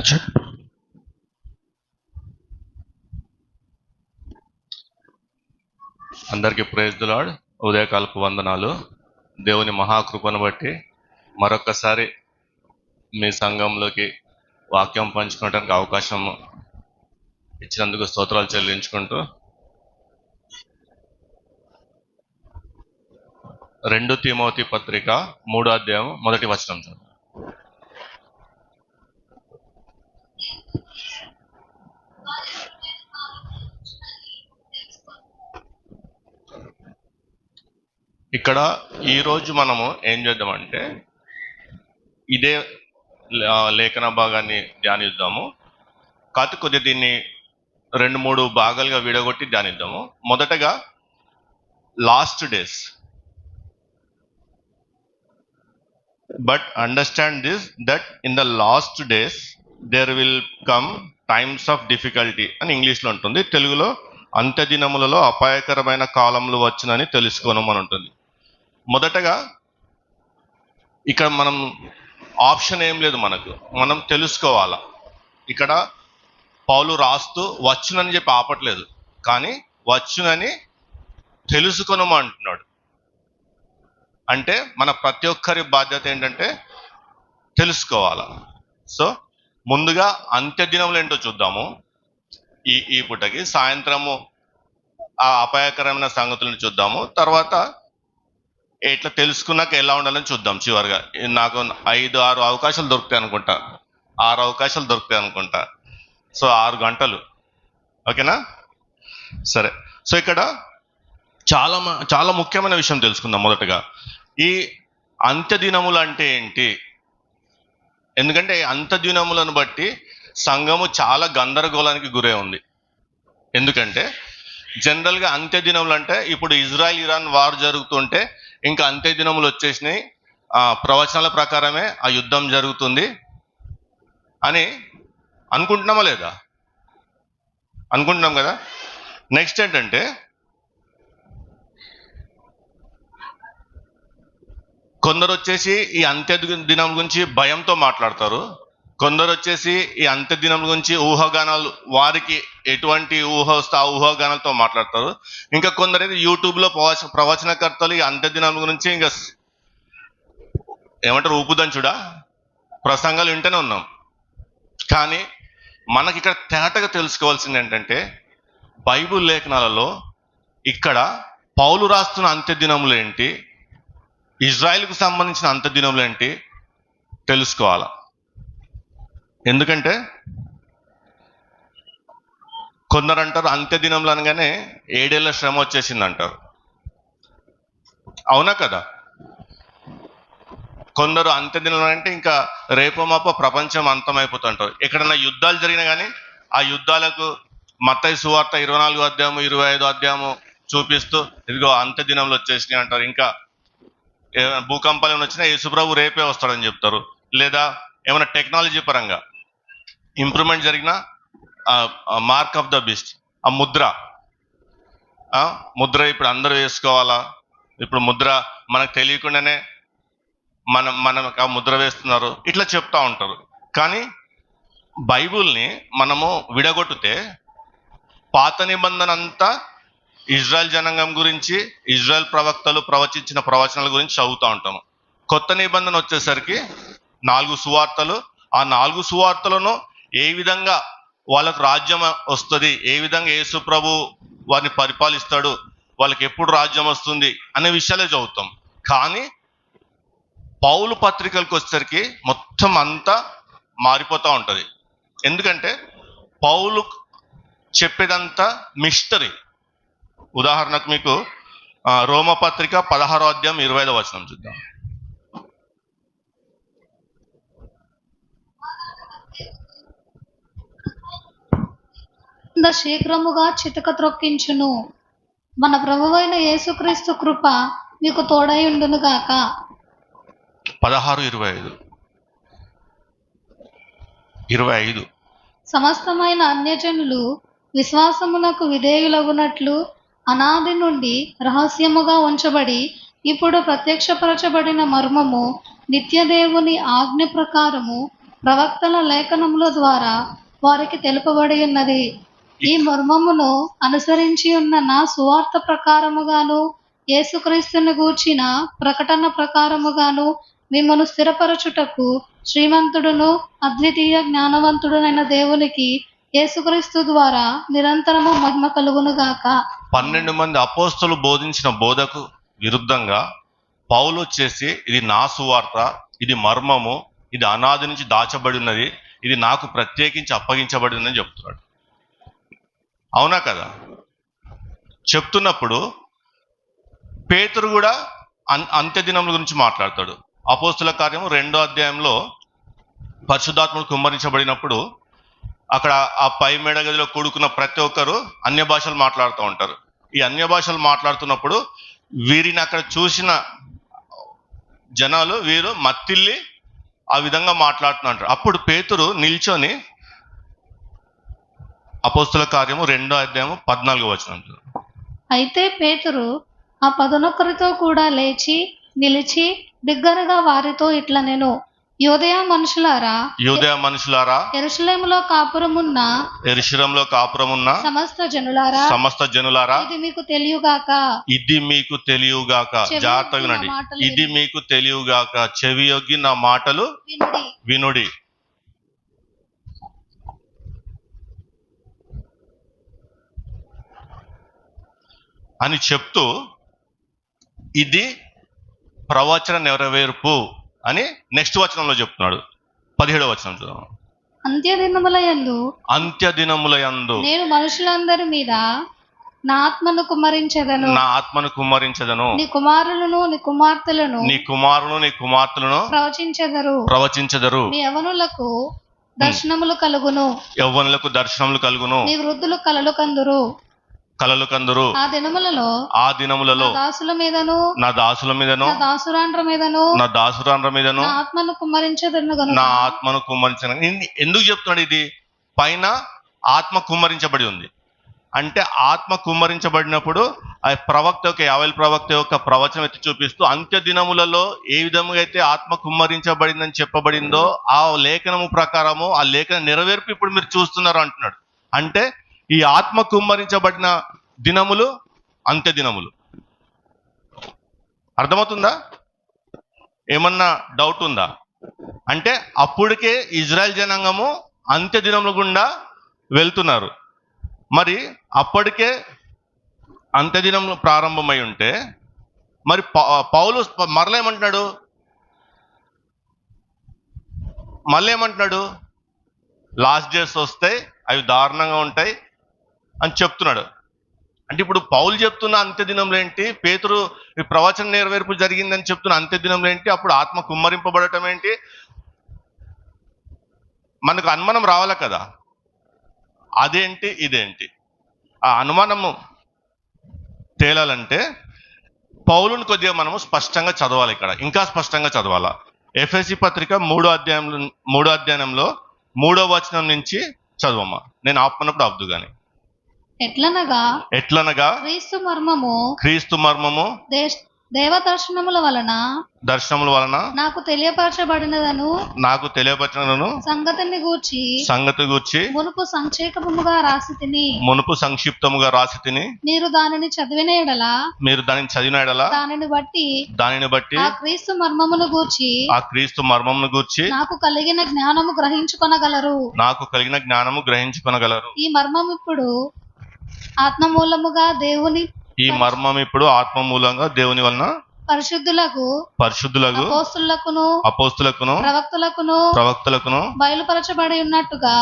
కూర్చో. అందరికీ praise the lord. ఉదయకాలపు వందనాలు. దేవుని మహాకృపను బట్టి మరొకసారి మీ సంఘంలోకి వాక్యం పంచుకోవడానికి అవకాశం ఇచ్చినందుకు స్తోత్రాలు చెల్లించుకుంటూ 2 తిమోతి పత్రిక 3వ అధ్యాయం 1వ వచనం చదువు. ఇక్కడ ఈరోజు మనము ఏం చేద్దామంటే ఇదే లేఖన భాగాన్ని ధ్యానిద్దాము. కాకపోతే కొద్దిగా దీన్ని 2-3 భాగాలుగా విడగొట్టి ధ్యానిద్దాము. మొదటగా last days. But understand this that in the last days there will come times of difficulty అని ఇంగ్లీష్లో ఉంటుంది. తెలుగులో అంత్య దినములలో అపాయకరమైన కాలంలో వచ్చునని తెలుసుకోనమని ఉంటుంది. మొదటగా ఇక్కడ మనం ఆప్షన్ ఏం లేదు, మనం తెలుసుకోవాలా. ఇక్కడ పౌలు రాస్తూ వచ్చునని చెప్పి ఆపట్లేదు, కానీ వచ్చునని తెలుసుకొనమంటున్నాడు. అంటే మన ప్రతి ఒక్కరి బాధ్యత ఏంటంటే తెలుసుకోవాలా. సో ముందుగా అంత్య దినములు ఏంటో చూద్దాము. ఈ పూటకి సాయంత్రము ఆ అపాయకరమైన సంగతులను చూద్దాము. తర్వాత ఎట్లా తెలుసుకున్నాక ఎలా ఉండాలని చూద్దాం. చివరిగా నాకు 5-6 అవకాశాలు దొరుకుతాయి అనుకుంటా, 6 అవకాశాలు దొరుకుతాయి అనుకుంటా. సో 6 గంటలు, ఓకేనా? సరే. సో ఇక్కడ చాలా ముఖ్యమైన విషయం తెలుసుకుందాం. మొదటగా ఈ అంత్య దినములు అంటే ఏంటి? ఎందుకంటే అంత్య దినములను బట్టి సంఘము చాలా గందరగోళానికి గురై ఉంది. ఎందుకంటే జనరల్గా అంత్య దినములు అంటే ఇప్పుడు ఇజ్రాయెల్ ఇరాన్ వార్ జరుగుతుంటే ఇంకా అంత్య దినములు వచ్చేసినాయి, ప్రవచనాల ప్రకారమే ఆ యుద్ధం జరుగుతుంది అని అనుకుంటున్నామా లేదా? అనుకుంటున్నాం కదా. నెక్స్ట్ ఏంటంటే కొందరు వచ్చేసి ఈ అంత్య దినం గురించి భయంతో మాట్లాడతారు. కొందరు వచ్చేసి ఈ అంత్య దినం గురించి ఊహాగానాలు, వారికి ఎటువంటి ఊహ వస్తే ఆ ఊహాగానాలతో మాట్లాడతారు. ఇంకా కొందరు అయితే యూట్యూబ్లో ప్రవచనకర్తలు ఈ అంత్య దినం గురించి ఇంకా ఏమంటారు, ఊపుదంచుడా ప్రసంగాలు వింటూనే ఉన్నాం. కానీ మనకి ఇక్కడ తేటగా తెలుసుకోవాల్సింది ఏంటంటే బైబిల్ లేఖనాలలో ఇక్కడ పౌలు రాస్తున్న అంత్య దినములు ఏంటి, ఇజ్రాయెల్కు సంబంధించిన అంత్య దినములు ఏంటి తెలుసుకోవాలా. ఎందుకంటే కొందరు అంటారు అంత్య దినములు అనగానే 7 ఏళ్ల శ్రమ వచ్చేసింది అంటారు. అవునా కదా? కొందరు అంత్య దినాలు అంటే ఇంకా రేపో మాపో ప్రపంచం అంతమైపోతుంటారు. ఎక్కడన్నా యుద్ధాలు జరిగినా కానీ ఆ యుద్ధాలకు మత్తయి సువార్త 24వ అధ్యాయము 25వ అధ్యాయము చూపిస్తూ ఇదిగో అంత్య దినంలో వచ్చేసినాయి అంటారు. ఇంకా భూకంపాలు ఏమైనా వచ్చినా యేసుప్రభు రేపే వస్తాడని చెప్తారు. లేదా ఏమైనా టెక్నాలజీ పరంగా ఇంప్రూవ్మెంట్ జరిగిన మార్క్ ఆఫ్ ద బీస్ట్, ఆ ముద్ర ఇప్పుడు అందరూ వేసుకోవాలా. ఇప్పుడు ముద్ర మనకు తెలియకుండానే మనకు ఆ ముద్ర వేస్తున్నారు, ఇట్లా చెప్తా ఉంటారు. కానీ బైబుల్ని మనము విడగొట్టితే పాత నిబంధన అంతా ఇజ్రాయెల్ జనాంగం గురించి, ఇజ్రాయెల్ ప్రవక్తలు ప్రవచించిన ప్రవచనాల గురించి చదువుతూ ఉంటాము. కొత్త నిబంధన వచ్చేసరికి 4 సువార్తలు, ఆ 4 సువార్తలను ఏ విధంగా వాళ్ళకు రాజ్యం వస్తుంది, ఏ విధంగా యేసు ప్రభు వారిని పరిపాలిస్తాడు, వాళ్ళకి ఎప్పుడు రాజ్యం వస్తుంది అనే విషయాలే చదువుతాం. కానీ పౌలు పత్రికలకు వచ్చేసరికి మొత్తం అంతా మారిపోతూ ఉంటుంది. ఎందుకంటే పౌలు చెప్పేదంతా మిస్టరీ. ఉదాహరణకు మీకు రోమపత్రిక 16వ అధ్యాయం 25వ వచనం చూద్దాం. శీఘ్రముగా చితక త్రొక్కించును. మన ప్రభువైన యేసుక్రీస్తు కృప మీకు తోడై ఉండును గాక. 16:25 సమస్తమైన అన్యజనులు విశ్వాసమునకు విధేయులగునట్లు అనాది నుండి రహస్యముగా ఉంచబడి ఇప్పుడు ప్రత్యక్షపరచబడిన మర్మము నిత్యదేవుని ఆజ్ఞ ప్రకారము ప్రవక్తల లేఖనముల ద్వారా వారికి తెలుపబడి ఉన్నది. ఈ మర్మమును అనుసరించి ఉన్న నా సువార్త ప్రకారముగాను యేసుక్రీస్తుని గూర్చిన ప్రకటన ప్రకారముగాను మిమ్మను స్థిరపరచుటకు శ్రీమంతుడును అద్వితీయ జ్ఞానవంతుడునైన దేవునికి యేసుక్రీస్తు ద్వారా నిరంతరము మహిమ కలుగునుగాక. 12 మంది అపోస్తలు బోధించిన బోధకు విరుద్ధంగా పౌలు వచ్చేసి ఇది నా సువార్త, ఇది మర్మము, ఇది అనాది నుంచి దాచబడి ఉన్నది, ఇది నాకు ప్రత్యేకించి అప్పగించబడిందని చెప్తున్నాడు. అవునా కదా? చెప్తున్నప్పుడు పేతురు కూడా అంత్య దినముల గురించి మాట్లాడతాడు. అపోస్తుల కార్యము 2వ అధ్యాయంలో పరిశుద్ధాత్ముడు కుమ్మరించబడినప్పుడు అక్కడ ఆ పై మేడ గదిలో కూడుకున్న ప్రతి ఒక్కరు అన్య భాషలు మాట్లాడుతూ ఉంటారు. ఈ అన్య భాషలు మాట్లాడుతున్నప్పుడు వీరిని అక్కడ చూసిన జనాలు వీరు మత్తిల్లి ఆ విధంగా మాట్లాడుతున్నారు. అప్పుడు పేతురు నిల్చొని అపోస్తుల కార్యము 2వ అధ్యాయము 14వ వచనం. అయితే పేతురు ఆ 11 కూడా లేచి నిలిచి బిగ్గరగా వారితో ఇట్లా నేను యూదయ మనుషులారా, యెరూషలేములో కాపురమున్న సమస్త జనులారా, ఇది మీకు తెలియగాక. జాగ్రత్తగా వినండి. ఇది మీకు తెలియగాక, చెవియొగ్గి నా మాటలు వినుడి. అని చెప్తూ ఇది ప్రవచన నెరవేర్పు అని నెక్స్ట్ వచనంలో చెప్తున్నాడు. 17వ వచనం చూద్దాం. అంత్యదినములయందు నేను మనుషులందరి మీద నా ఆత్మను కుమ్మరించెదను. నీ కుమారులను నీ కుమార్తెలను ప్రవచించెదరు. నీ యవ్వనులకు దర్శనములు కలుగును. నీ వృద్ధులు కలలు కందురు. ఆ దినములలో నా దాసుల మీదను నా దాసురాండ్ర మీదను నా ఆత్మను కుమ్మరించదను. ఎందుకు చెప్తున్నాడు? ఇది పైన ఆత్మ కుమ్మరించబడి ఉంది అంటే ఆత్మ కుమ్మరించబడినప్పుడు ఆ ప్రవక్త యొక్క యావేలు ప్రవక్త యొక్క ప్రవచనం ఎత్తి చూపిస్తూ అంత్య దినములలో ఏ విధంగా అయితే ఆత్మ కుమ్మరించబడిందని చెప్పబడిందో ఆ లేఖనము ప్రకారము ఆ లేఖన నెరవేర్పు ఇప్పుడు మీరు చూస్తున్నారు అంటున్నాడు. అంటే ఈ ఆత్మ కుమ్మరించబడిన దినములు అంత్య దినములు. అర్థమవుతుందా? ఏమన్నా డౌట్ ఉందా? అంటే అప్పటికే ఇజ్రాయెల్ జనాంగము అంత్య దినముల గుండా వెళ్తున్నారు. మరి అప్పటికే అంత్య దినములు ప్రారంభమై ఉంటే మరి పౌలు మళ్ళీ ఏమంటున్నాడు? లాస్ట్ డేస్ వస్తాయి, అవి దారుణంగా ఉంటాయి అని చెప్తున్నాడు. అంటే ఇప్పుడు పౌలు చెప్తున్న అంత్య దినంలో ఏంటి, పేతురు ఈ ప్రవచన నెరవేర్పు జరిగిందని చెప్తున్న అంత్య దినంలో ఏంటి, అప్పుడు ఆత్మ కుమ్మరింపబడటం ఏంటి? మనకు అనుమానం రావాలి కదా, అదేంటి ఇదేంటి? ఆ అనుమానము తేలాలంటే పౌలుని కొద్దిగా మనము స్పష్టంగా చదవాలి. ఇక్కడ ఇంకా స్పష్టంగా చదవాలా. ఎఫెసీ పత్రిక 3వ అధ్యాయంలో 3వ వచనం నుంచి చదవమ్మా. నేను ఆపనప్పుడు అబ్దు గాని. ఎట్లనగా క్రీస్తు మర్మము దేవ దర్శనముల వలన నాకు తెలియపరచబడినదను సంగతిని గూర్చి మునుపు సంక్షిప్తముగా రాసి తిని మీరు దానిని చదివిన ఎడల దానిని బట్టి ఆ క్రీస్తు మర్మమును గూర్చి నాకు కలిగిన జ్ఞానము గ్రహించుకొనగలరు. ఈ మర్మం ఇప్పుడు ఆత్మ మూలముగా దేవుని వలన పరిశుద్ధులకు అపోస్తులకును ప్రవక్తలకును బయలుపరచబడి ఉన్నట్టుగా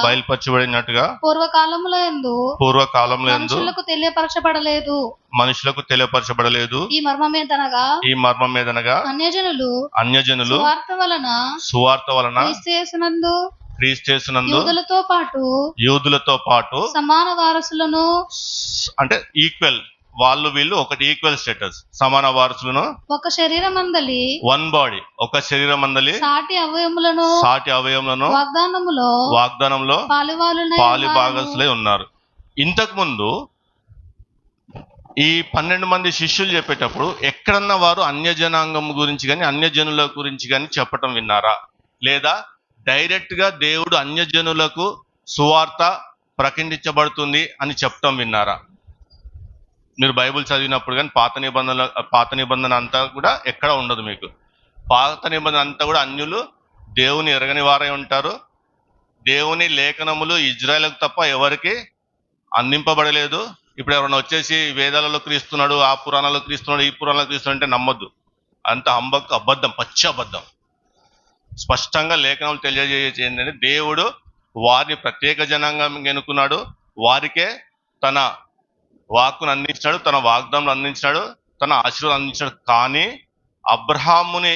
పూర్వకాలములో యందు మనుషులకు తెలియపరచబడలేదు. ఈ మర్మమేదనగా అన్యజనులు సువార్త వలన క్రీస్తునందు యూదులతో పాటు సమాన వారసులను, అంటే ఈక్వల్, వాళ్ళు వీళ్ళు ఒకటి ఈక్వల్ స్టేటస్, సమాన వారసులను, ఒక శరీరమందలి వన్ బాడీ, ఒక శరీరమందలి సాటి అవయములను వాగ్దానములో పాలిభాగస్తులై ఉన్నారు. ఇంతకు ముందు ఈ 12 మంది శిష్యులు చెప్పేటప్పుడు ఎక్కడన్నా వారు అన్యజనాంగం గురించి కానీ అన్యజనుల గురించి కానీ చెప్పటం విన్నారా? లేదా డైరెక్ట్ గా దేవుడు అన్యజనులకు సువార్త ప్రకటించబడుతుంది అని చెప్పటం విన్నారా? మీరు బైబిల్ చదివినప్పుడు కానీ పాత నిబంధన అంతా కూడా ఎక్కడ ఉండదు మీకు. పాత నిబంధన అంతా కూడా అన్యులు దేవుని ఎరగని వారై ఉంటారు. దేవుని లేఖనములు ఇజ్రాయేలుకు తప్ప ఎవరికి అందింపబడలేదు. ఇప్పుడు ఎవరైనా వచ్చేసి వేదాలలో క్రీస్తున్నాడు, ఆ పురాణాల్లో క్రీస్తున్నాడు, ఈ పురాణాల్లో క్రీస్తున్నాడు అంటే నమ్మొద్దు. అంత అబద్ధం, పచ్చి అబద్ధం. స్పష్టంగా లేఖనాలు తెలియజేసేది ఏంటంటే దేవుడు వారిని ప్రత్యేక జనాంగం ఎన్నుకున్నాడు, వారికే తన వాక్కును అందించినాడు, తన వాగ్దానం అందించినాడు, తన ఆశీర్వాదం అందించినాడు. కానీ అబ్రహాముని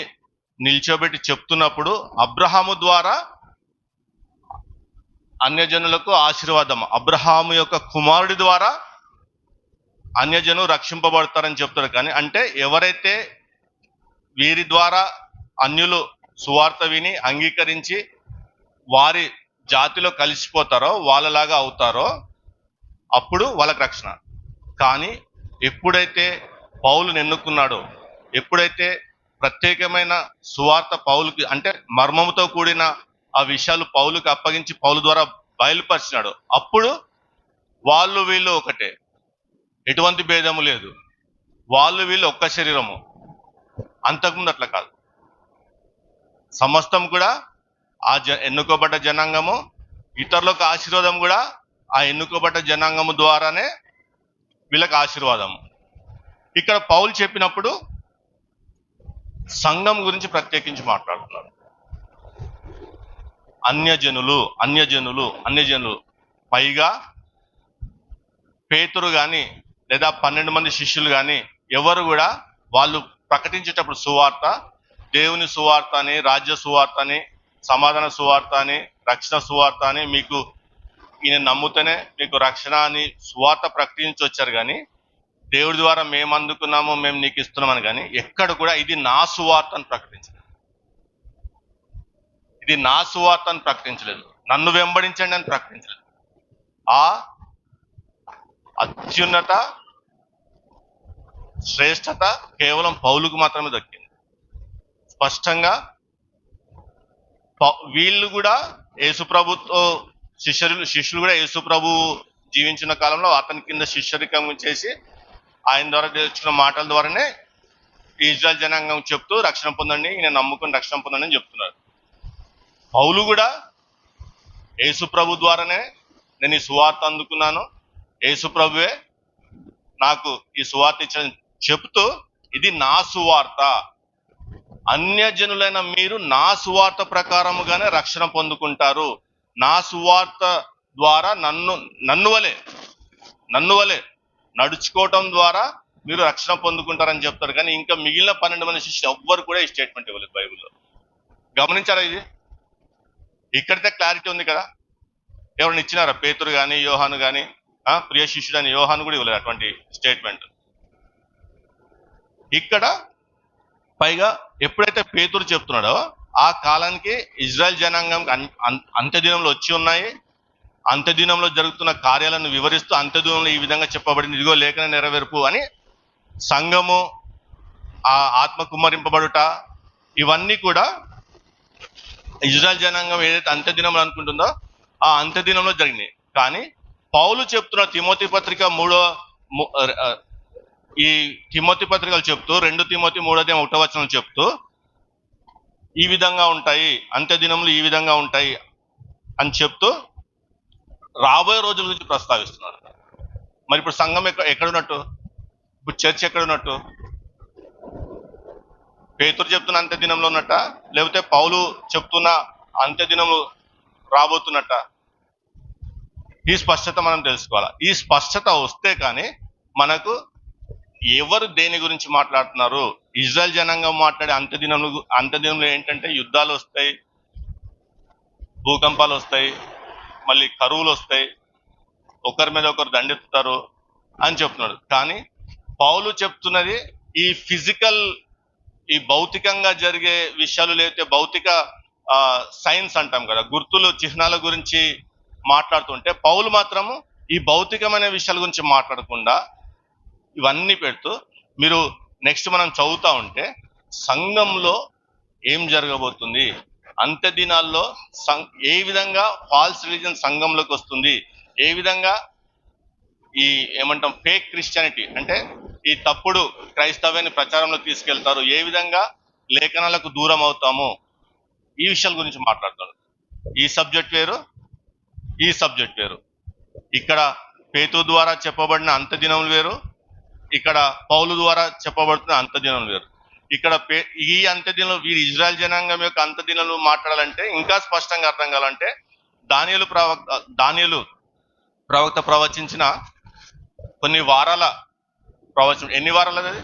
నిల్చోబెట్టి చెప్తున్నప్పుడు అబ్రహాము ద్వారా అన్యజనులకు ఆశీర్వాదం, అబ్రహాము యొక్క కుమారుడి ద్వారా అన్యజనులు రక్షింపబడతారని చెప్తారు. కానీ అంటే ఎవరైతే వీరి ద్వారా అన్యులు సువార్త విని అంగీకరించి వారి జాతిలో కలిసిపోతారో, వాళ్ళలాగా అవుతారో, అప్పుడు వాళ్ళకి రక్షణ. కానీ ఎప్పుడైతే పౌలుని ఎన్నుకున్నాడో, ఎప్పుడైతే ప్రత్యేకమైన సువార్త పౌలుకి అంటే మర్మముతో కూడిన ఆ విషయాలు పౌలుకి అప్పగించి పౌలు ద్వారా బయలుపరిచినాడు, అప్పుడు వాళ్ళు వీళ్ళు ఒకటే, ఎటువంటి భేదము లేదు, వాళ్ళు వీళ్ళు ఒక్క శరీరము. అంతకుముందు అట్లా కాదు. సమస్తం కూడా ఆ ఎన్నుకోబడ్డ జనాంగము, ఇతరులకు ఆశీర్వాదం కూడా ఆ ఎన్నుకోబడ్డ జనాంగము ద్వారానే వీళ్ళకి ఆశీర్వాదము. ఇక్కడ పౌలు చెప్పినప్పుడు సంఘం గురించి ప్రత్యేకించి మాట్లాడుతున్నారు. అన్యజనులు పైగా పేతురు కానీ లేదా 12 మంది శిష్యులు కానీ ఎవరు కూడా వాళ్ళు ప్రకటించేటప్పుడు సువార్త, దేవుని సువార్త అని, రాజ్య సువార్త అని, సమాధాన సువార్త అని, రక్షణ సువార్త అని, మీకు ఈయన నమ్ముతేనే మీకు రక్షణ అని సువార్త ప్రకటించి వచ్చారు. కానీ దేవుడి ద్వారా మేము అందుకున్నాము, మేము నీకు ఇస్తున్నామని కానీ ఎక్కడ కూడా ఇది నా సువార్త అని ప్రకటించలేదు. ఇది నా సువార్త అని ప్రకటించలేదు. నన్ను వెంబడించండి అని ప్రకటించలేదు. ఆ అత్యున్నత శ్రేష్టత కేవలం పౌలుకు మాత్రమే దక్కింది. స్పష్టంగా వీళ్ళు కూడా యేసుప్రభుతో శిష్యులు కూడా యేసుప్రభు జీవించిన కాలంలో అతని కింద శిష్యరికం చేసి ఆయన ద్వారా తెచ్చిన మాటల ద్వారానే ఇజ్రాయెల్ జనాంగం చెప్తూ రక్షణ పొందండి, ఈయన నమ్ముకుని రక్షణ పొందండి అని చెప్తున్నారు. పౌలు కూడా యేసుప్రభు ద్వారానే నేను ఈ సువార్త అందుకున్నాను, యేసుప్రభువే నాకు ఈ సువార్త ఇచ్చిన చెప్తూ ఇది నా సువార్త, అన్యజనులైన మీరు నా సువార్త ప్రకారముగానే రక్షణ పొందుకుంటారు, నా సువార్త ద్వారా నన్ను వలె నడుచుకోవటం ద్వారా మీరు రక్షణ పొందుకుంటారని చెప్తారు. కానీ ఇంకా మిగిలిన 12 మంది శిష్యులు ఎవ్వరు కూడా ఈ స్టేట్మెంట్ ఇవ్వలేదు బైబిల్లో. గమనించారా? ఇది ఇక్కడితే క్లారిటీ ఉంది కదా. ఎవరిని ఇచ్చినారా? పేతురు కానీ, యోహాను కానీ, ప్రియ శిష్యుడు అని యోహాను కూడా ఇవ్వలేదు అటువంటి స్టేట్మెంట్. ఇక్కడ పైగా ఎప్పుడైతే పేతురు చెప్తున్నాడో ఆ కాలానికి ఇజ్రాయెల్ జనాంగం అంత్యదినంలో వచ్చి ఉన్నాయి, అంత్యదినంలో జరుగుతున్న కార్యాలను వివరిస్తూ అంత్యదినంలో ఈ విధంగా చెప్పబడింది, ఇదిగో లేఖన నెరవేర్పు అని సంఘము, ఆ ఆత్మ కుమ్మరింపబడుట, ఇవన్నీ కూడా ఇజ్రాయెల్ జనాంగం ఏదైతే అంత్యదినంలో అనుకుంటుందో ఆ అంత్యదినంలో జరిగినాయి. కానీ పౌలు చెప్తున్న తిమోతి పత్రిక ఈ తిమోతి పత్రికలు చెప్తూ 2 తిమోతి 3:1 చెప్తూ ఈ విధంగా ఉంటాయి, అంత్యదినములు ఈ విధంగా ఉంటాయి అని చెప్తూ రాబోయే రోజుల గురించి ప్రస్తావిస్తున్నారు. మరి ఇప్పుడు సంఘం ఎక్కడున్నట్టు? ఇప్పుడు చర్చ్ ఎక్కడున్నట్టు? పేతురు చెప్తున్న అంత్యదినంలో ఉన్నట్ట, లేకపోతే పౌలు చెప్తున్న అంత్యదినము రాబోతున్నట్ట? ఈ స్పష్టత మనం తెలుసుకోవాలి. ఈ స్పష్టత వస్తే కానీ మనకు ఎవరు దేని గురించి మాట్లాడుతున్నారు, ఇజ్రాయెల్ జనాంగం మాట్లాడే అంత్యదినంలో ఏంటంటే యుద్ధాలు వస్తాయి, భూకంపాలు వస్తాయి, మళ్ళీ కరువులు వస్తాయి, ఒకరి మీద ఒకరు దండెత్తుతారు అని చెప్తున్నాడు. కానీ పౌలు చెప్తున్నది ఈ ఫిజికల్, ఈ భౌతికంగా జరిగే విషయాలు, లేకపోతే భౌతిక సైన్స్ అంటాం కదా, గుర్తులు చిహ్నాల గురించి మాట్లాడుతుంటే పౌలు మాత్రము ఈ భౌతికమైన విషయాల గురించి మాట్లాడకుండా ఇవన్నీ పెడుతూ, మీరు నెక్స్ట్ మనం చదువుతా ఉంటే సంఘంలో ఏం జరగబోతుంది, అంత్య దినాల్లో ఏ విధంగా ఫాల్స్ రిలీజన్ సంఘంలోకి వస్తుంది, ఏ విధంగా ఈ ఏమంటాం ఫేక్ క్రిస్టియానిటీ అంటే ఈ తప్పుడు క్రైస్తవ్యాన్ని ప్రచారంలో తీసుకెళ్తారు, ఏ విధంగా లేఖనాలకు దూరం అవుతాము, ఈ విషయాల గురించి మాట్లాడతాడు. ఈ సబ్జెక్ట్ వేరు, ఈ సబ్జెక్ట్ వేరు. ఇక్కడ పేతు ద్వారా చెప్పబడిన అంత్య దినములు వేరు, ఇక్కడ పౌలు ద్వారా చెప్పబడుతున్న అంత్య దినములు వేరు. ఇక్కడ ఈ అంత్య దినాలు వీరి ఇజ్రాయెల్ జనాంగం యొక్క అంత్య దినాలు మాట్లాడాలంటే ఇంకా స్పష్టంగా అర్థం కావాలంటే దానియేలు ప్రవక్త ప్రవచించిన కొన్ని వారాల ప్రవచనం. ఎన్ని వారాలు అది?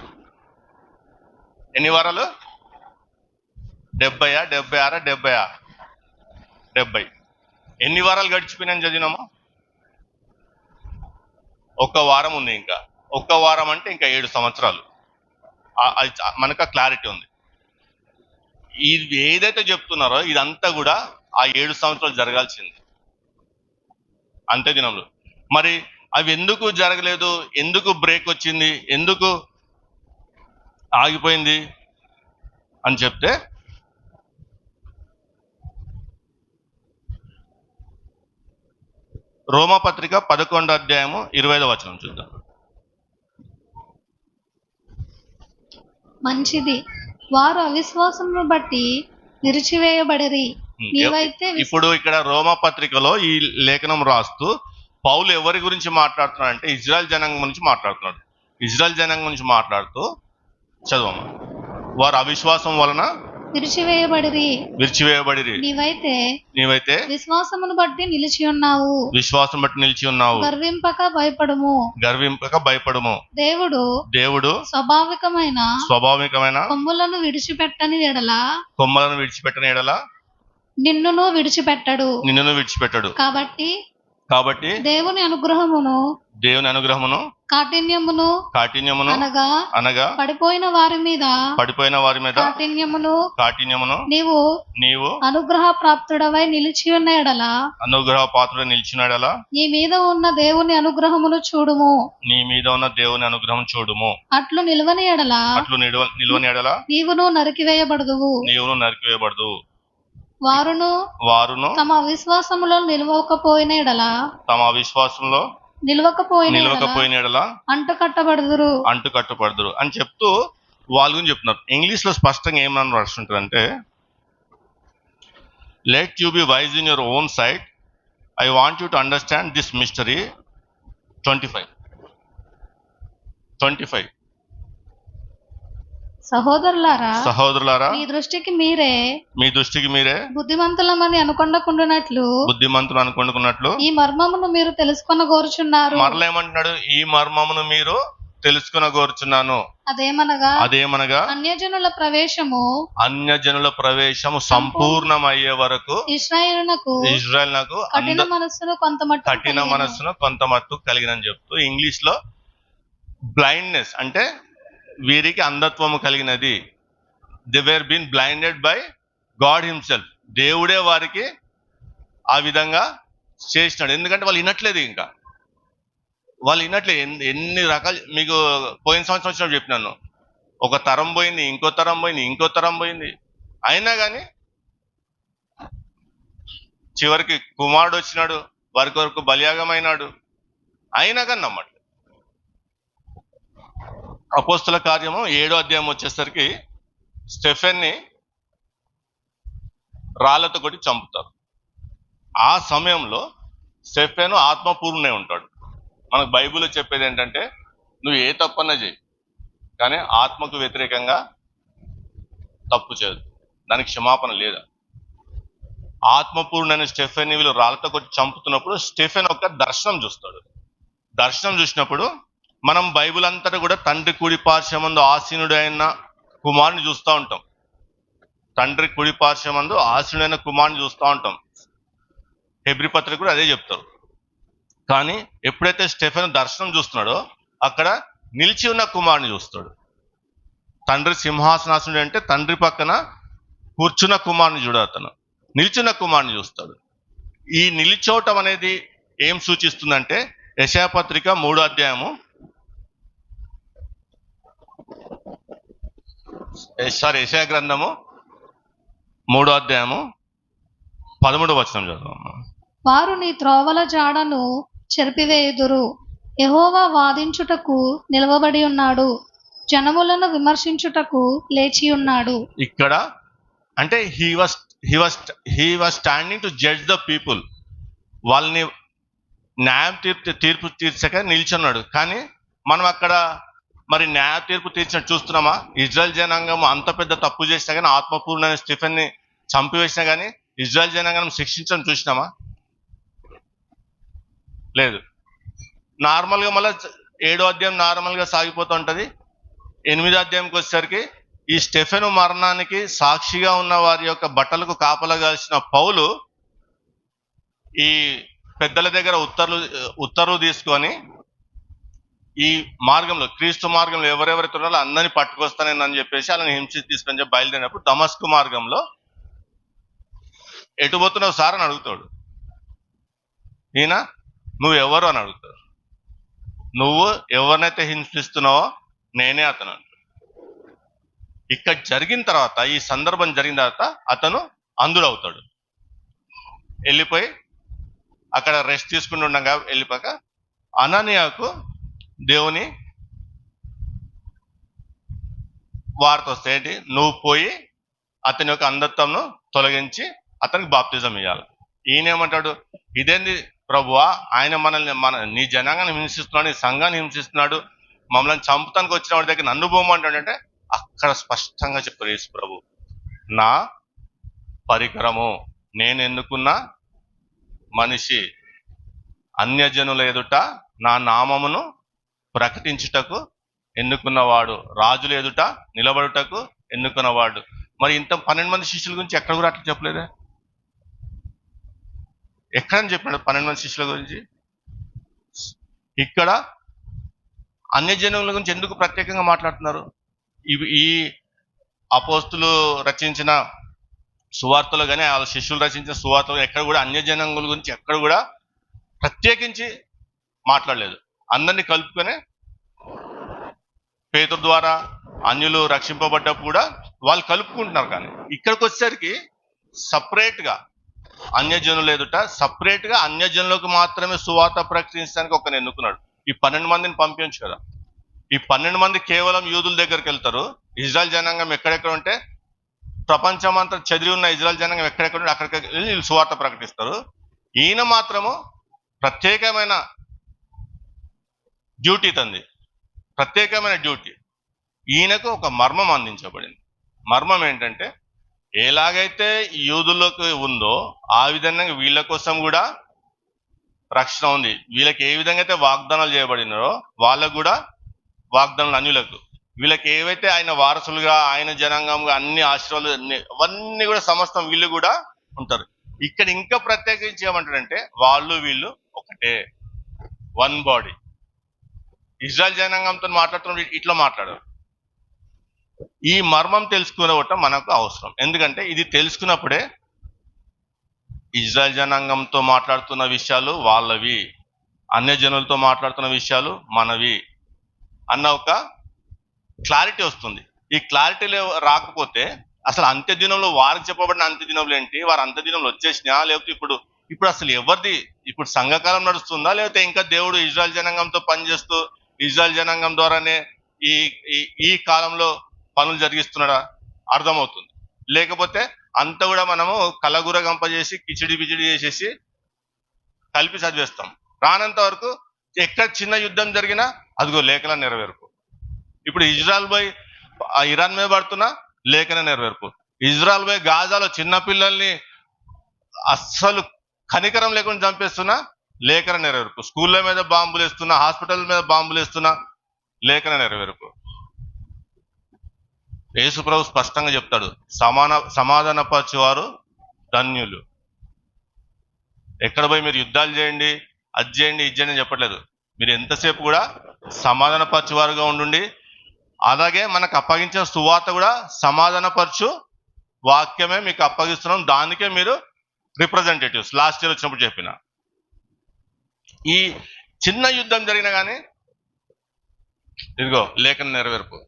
ఎన్ని వారాలు? 70 ఎన్ని వారాలు గడిచిపోయినాయని చదివినామా? ఒక్క వారం ఉంది. ఇంకా ఒక్క వారం అంటే ఇంకా 7 సంవత్సరాలు. అది మనకు క్లారిటీ ఉంది. ఇది ఏదైతే చెప్తున్నారో ఇదంతా కూడా ఆ 7 సంవత్సరాలు జరగాల్సింది అంత్య దినంలో. మరి అవి ఎందుకు జరగలేదు, ఎందుకు బ్రేక్ వచ్చింది, ఎందుకు ఆగిపోయింది అని చెప్తే, రోమాపత్రిక 11వ అధ్యాయము 25వ వచనం చూద్దాం. మంచిది, వారు అవిశ్వాసమును బట్టి విరిచివేయబడిరి, నీవైతే ఇప్పుడు ఇక్కడ రోమాపత్రికలో ఈ లేఖనం రాస్తూ పౌలు ఎవరి గురించి మాట్లాడుతున్నాడు అంటే ఇజ్రాయెల్ జనాంగం గురించి మాట్లాడుతున్నాడు. ఇజ్రాయెల్ జనాంగం గురించి మాట్లాడుతూ చదవమ్మా. వారు అవిశ్వాసం వలన విరిచివేయబడిరి, నీవైతే విశ్వాసమును బట్టి నిలిచి ఉన్నావు, విశ్వాసం బట్టి నిలిచి ఉన్నావు, గర్వింపక భయపడుము. దేవుడు స్వాభావికమైన కొమ్ములను విడిచిపెట్టని ఎడల నిన్నును విడిచిపెట్టడు. కాబట్టి దేవుని అనుగ్రహమును కాఠిన్యమును అనగా పడిపోయిన వారి మీద కాఠిన్యమును నీవు అనుగ్రహ ప్రాప్తుడవై నిలిచి ఉన్న ఎడల నీ మీద ఉన్న దేవుని అనుగ్రహమును చూడుము. అట్లు నిలువని ఎడల నీవును నరికివేయబడదువు. వారును తమ అవిశ్వాసములో నిలవకపోయిన ఎడల అంటుకట్టబడుదురు అని చెప్తూ వాళ్ళ గురించి చెప్తున్నారు. ఇంగ్లీష్ లో స్పష్టంగా ఏమన్నా రాస్తుంటారంటే, let you be wise in your own sight, I want you to understand this mystery. 25 సహోదరులారా మీ దృష్టికి మీరే బుద్ధిమంతులు అనుకుంటున్నట్లు ఈ మర్మమును మీరు తెలుసుకొనగోరుచున్నారు. మరలా ఏమంటున్నాడు? ఈ మర్మమును మీరు తెలుసుకొనగోరుచున్నాను. అదేమనగా అన్యజనుల ప్రవేశము సంపూర్ణమయ్యే వరకు ఇశ్రాయేలునకు కఠిన మనస్సును కొంతమట్టు కలిగినని చెప్తూ ఇంగ్లీష్ లో బ్లైండ్నెస్ అంటే వీరికి అంధత్వము కలిగినది. They were been blinded by God himself. దేవుడే వారికి ఆ విధంగా చేసినాడు. ఎందుకంటే వాళ్ళు వినట్లేదు. ఇంకా వాళ్ళు వినట్లేదు. ఎన్ని రకాలు మీకు పోయిన సంవత్సరం వచ్చినప్పుడు చెప్పినాను. ఒక తరం పోయింది, ఇంకో తరం పోయింది. అయినా కానీ చివరికి కుమారుడు వచ్చినాడు, వారి కొరకు బలియాగమైనాడు. అయినా కానీ నమ్మట్లేదు. అపోస్తుల కార్యము 7వ అధ్యాయం వచ్చేసరికి స్టెఫెన్ని రాళ్లతో కొట్టి చంపుతారు. ఆ సమయంలో స్టెఫెను ఆత్మపూర్ణుడై ఉంటాడు. మనకు బైబిల్లో చెప్పేది ఏంటంటే, నువ్వు ఏ తప్పన్నా చేయి, కానీ ఆత్మకు వ్యతిరేకంగా తప్పు చేయదు, దానికి క్షమాపణ లేదా. ఆత్మపూర్ణుడైన స్టెఫెన్ని వీళ్ళు రాళ్లతో కొట్టి చంపుతున్నప్పుడు స్టెఫెన్ ఒక దర్శనం చూస్తాడు. దర్శనం చూసినప్పుడు మనం బైబిల్ అంతటా కూడా తండ్రి కుడి పార్శ్వమందు ఆసీనుడైన కుమారుని చూస్తూ ఉంటాం. తండ్రి కుడి పార్శ్వమందు ఆసీనుడైన కుమారుని చూస్తూ ఉంటాం. హెబ్రీ పత్రిక కూడా అదే చెప్తారు. కానీ ఎప్పుడైతే స్టెఫెన్ దర్శనం చూస్తున్నాడో అక్కడ నిలిచి ఉన్న కుమారుని చూస్తాడు. తండ్రి సింహాసనాసనుడు అంటే తండ్రి పక్కన కూర్చున్న కుమారుని చూడ, అతను నిలిచిన కుమారుని చూస్తాడు. ఈ నిలిచోవటం అనేది ఏం సూచిస్తుందంటే, యెషయా పత్రిక 3వ అధ్యాయము యెషయా గ్రంథము 3వ అధ్యాయము 13వ వచనం చదువు. వారు నీ త్రోవల జాడను చెరిపివేయుదురు. యెహోవా వాదించుటకు నిలవబడి ఉన్నాడు, జనములను విమర్శించుటకు లేచి ఉన్నాడు. ఇక్కడ అంటే he was standing to judge the people. వాళ్ళని న్యాయం తీర్పు తీర్చక నిల్చున్నాడు. కానీ మనం అక్కడ మరి న్యాయ తీర్పు తీర్చినట్టు చూస్తున్నామా? ఇజ్రాయెల్ జనాంగం అంత పెద్ద తప్పు చేసినా కానీ, ఆత్మపూర్ణ స్టిఫెన్ని చంపివేసినా కానీ ఇజ్రాయెల్ జనాంగం శిక్షించడం చూసినామా? లేదు. నార్మల్గా మళ్ళీ 7వ అధ్యాయం నార్మల్గా సాగిపోతూ ఉంటుంది. 8వ అధ్యాయంకి వచ్చేసరికి ఈ స్టెఫెను మరణానికి సాక్షిగా ఉన్న వారి యొక్క బట్టలకు కాపలగాల్సిన పౌలు ఈ పెద్దల దగ్గర ఉత్తర్వులు తీసుకొని ఈ మార్గంలో, క్రీస్తు మార్గంలో ఎవరెవరైతే ఉన్నారో అందరినీ పట్టుకొస్తానని చెప్పేసి వాళ్ళని హింసించి తీసుకొని చెప్పి బయలుదేరినప్పుడు దమస్కు మార్గంలో ఎటు పోతున్నావు సార్ అని అడుగుతాడు. ఈయన నువ్వు ఎవరు అని అడుగుతాడు. నువ్వు ఎవరినైతే హింసిస్తున్నావో నేనే అతను అంటాడు. ఇక్కడ జరిగిన తర్వాత, ఈ సందర్భం జరిగిన తర్వాత అతను అంధుడవుతాడు. వెళ్ళిపోయి అక్కడ రెస్ట్ తీసుకుని ఉండగా వెళ్ళిపోక అననీయాకు దేవుని వార్త వస్తే ఏంటి, నువ్వు పోయి అతని యొక్క అంధత్వంను తొలగించి అతనికి బాప్తిజం ఇవ్వాలి. ఈయనేమంటాడు, ఇదేంది ప్రభువా, ఆయన నీ జనాంగాన్ని హింసిస్తున్నాడు, నీ సంఘాన్ని హింసిస్తున్నాడు, మమ్మల్ని చంపుతానికి వచ్చిన వాడి దగ్గర నన్ను పోమంటాడంటే అక్కడ స్పష్టంగా చెప్పారు యేసు ప్రభు, నా పరికరము, నేను ఎన్నుకున్న మనిషి, అన్యజనుల ఎదుట నా నామమును ప్రకటించుటకు ఎన్నుకున్నవాడు, రాజుల ఎదుట నిలబడుటకు ఎన్నుకున్నవాడు. మరి ఇంత 12 మంది శిష్యుల గురించి ఎక్కడ కూడా అట్లా చెప్పలేదే? ఎక్కడని చెప్పాడు 12 మంది శిష్యుల గురించి? ఇక్కడ అన్యజనుల గురించి ఎందుకు ప్రత్యేకంగా మాట్లాడుతున్నారు? ఈ అపోస్తులు రచించిన సువార్తలు కానీ, వాళ్ళ శిష్యులు రచించిన సువార్తలు ఎక్కడ కూడా అన్యజనాంగుల గురించి ఎక్కడ కూడా ప్రత్యేకించి మాట్లాడలేదు. అందరినీ కలుపుకొని పేతురు ద్వారా అన్యులు రక్షింపబడ్డప్పుడు కూడా వాళ్ళు కలుపుకుంటున్నారు. కానీ ఇక్కడికి వచ్చేసరికి సపరేట్గా అన్యజనులు ఎదుట సపరేట్గా అన్యజనులకు మాత్రమే సువార్త ప్రకటించడానికి ఒకరిని ఎన్నుకున్నాడు. ఈ 12 మందిని పంపించు కదా. ఈ 12 మంది కేవలం యూదుల దగ్గరికి వెళ్తారు. ఇజ్రాయెల్ జనాంగం ఎక్కడెక్కడ ఉంటే, ప్రపంచమంతా చెదిరి ఉన్న ఇజ్రాయెల్ జనాంగం ఎక్కడెక్కడ ఉంటే అక్కడికి వెళ్ళి వీళ్ళు సువార్త ప్రకటిస్తారు. ఈయన మాత్రము ప్రత్యేకమైన డ్యూటీ తంది, ప్రత్యేకమైన డ్యూటీ. ఈయనకు ఒక మర్మం అందించబడింది. మర్మం ఏంటంటే, ఎలాగైతే యూదులకు ఉందో ఆ విధంగా వీళ్ళ కోసం కూడా రక్షణ ఉంది. వీళ్ళకి ఏ విధంగా అయితే వాగ్దానాలు చేయబడినారో వాళ్ళకు కూడా వాగ్దానాలు, అన్యులకు వీళ్ళకి ఏవైతే ఆయన వారసులుగా, ఆయన జనాంగంగా అన్ని ఆశీర్వాదాలు అవన్నీ కూడా సమస్తం వీళ్ళు కూడా ఉంటారు. ఇక్కడ ఇంకా ప్రత్యేకించి ఏమంటాడంటే, వాళ్ళు వీళ్ళు ఒకటే, వన్ బాడీ. ఇజ్రాయెల్ జనాంగంతో మాట్లాడుతున్నప్పుడు ఇట్లా మాట్లాడారు. ఈ మర్మం తెలుసుకోవటం మనకు అవసరం. ఎందుకంటే ఇది తెలుసుకున్నప్పుడే ఇజ్రాయెల్ జనాంగంతో మాట్లాడుతున్న విషయాలు వాళ్ళవి, అన్యజనులతో మాట్లాడుతున్న విషయాలు మనవి అన్న ఒక క్లారిటీ వస్తుంది. ఈ క్లారిటీ రాకపోతే అసలు అంత్యదినంలో వారికి చెప్పబడిన అంత్యదినంలో ఏంటి, వారు అంత్యదినంలో వచ్చేసినా, లేకపోతే ఇప్పుడు అసలు ఎవరిది, ఇప్పుడు సంఘకాలం నడుస్తుందా, లేకపోతే ఇంకా దేవుడు ఇజ్రాయెల్ జనాంగంతో పనిచేస్తూ ఇజ్రాయెల్ జనాంగం ద్వారానే ఈ కాలంలో పనులు జరిగిస్తున్నాడా అర్థమవుతుంది. లేకపోతే అంత కూడా మనము కలగురగంపజేసి కిచిడి బిచిడి చేసేసి కలిపి చదివేస్తాం. రానంత వరకు ఎక్కడ చిన్న యుద్ధం జరిగినా అదిగో లేఖన నెరవేర్పు. ఇప్పుడు ఇజ్రాయెల్ పోయి ఇరాన్ మీద పడుతున్నా లేఖన నెరవేర్పు. ఇజ్రాయెల్ పోయి గాజాలో చిన్నపిల్లల్ని అస్సలు కనికరం లేకుండా చంపేస్తున్నా లేఖన నెరవేర్పు. స్కూళ్ళ మీద బాంబులు వేస్తున్నా, హాస్పిటల్ మీద బాంబులు వేస్తున్నా లేఖన నెరవేర్పు. యేసు ప్రభు స్పష్టంగా చెప్తాడు, సమాధానపరచువారు ధన్యులు. ఎక్కడ పోయి మీరు యుద్ధాలు చేయండి, అది చేయండి, ఇది చేయండి చెప్పట్లేదు. మీరు ఎంతసేపు కూడా సమాధానపరచువారుగా ఉండండి. అలాగే మనకు అప్పగించిన సువార్త కూడా సమాధానపరచు వాక్యమే మీకు అప్పగిస్తున్నాం, దానికే మీరు రిప్రజెంటేటివ్స్. లాస్ట్ ఇయర్ వచ్చినప్పుడు చెప్పిన ఈ చిన్న యుద్ధం జరిగినా కానీ ఇదిగో లేఖన నెరవేర్పు.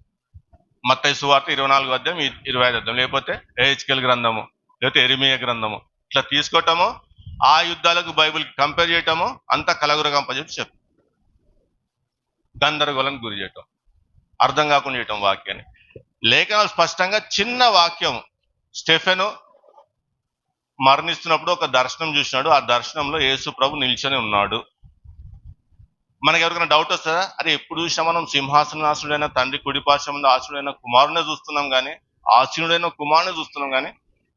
మత్తయి సువార్త 24వ అధ్యాయం 25వ అధ్యాయం, లేకపోతే ఎహెచ్కేల్ గ్రంథము, లేకపోతే యెరెమీయా గ్రంథము, ఇట్లా తీసుకోవటము, ఆ యుద్ధాలకు బైబిల్కి కంపేర్ చేయటము, అంతా కలగురగంపజెప్పి చెప్పు, గందరగోళం గురి చేయటం, అర్థం కాకుండా చేయటం వాక్యాన్ని. లేఖనాలు స్పష్టంగా చిన్న వాక్యం, స్టెఫెను మరణిస్తున్నప్పుడు ఒక దర్శనం చూసినాడు, ఆ దర్శనంలో యేసు ప్రభు నిల్చొని ఉన్నాడు. మనకి ఎవరికైనా డౌట్ వస్తుందా? అరే ఎప్పుడు చూసినా మనం సింహాసనాసుడైన తండ్రి కుడిపార్శ్వమున ఆసీనుడైన కుమారునే చూస్తున్నాం కానీ, ఆసీనుడైన కుమారునే చూస్తున్నాం కానీ,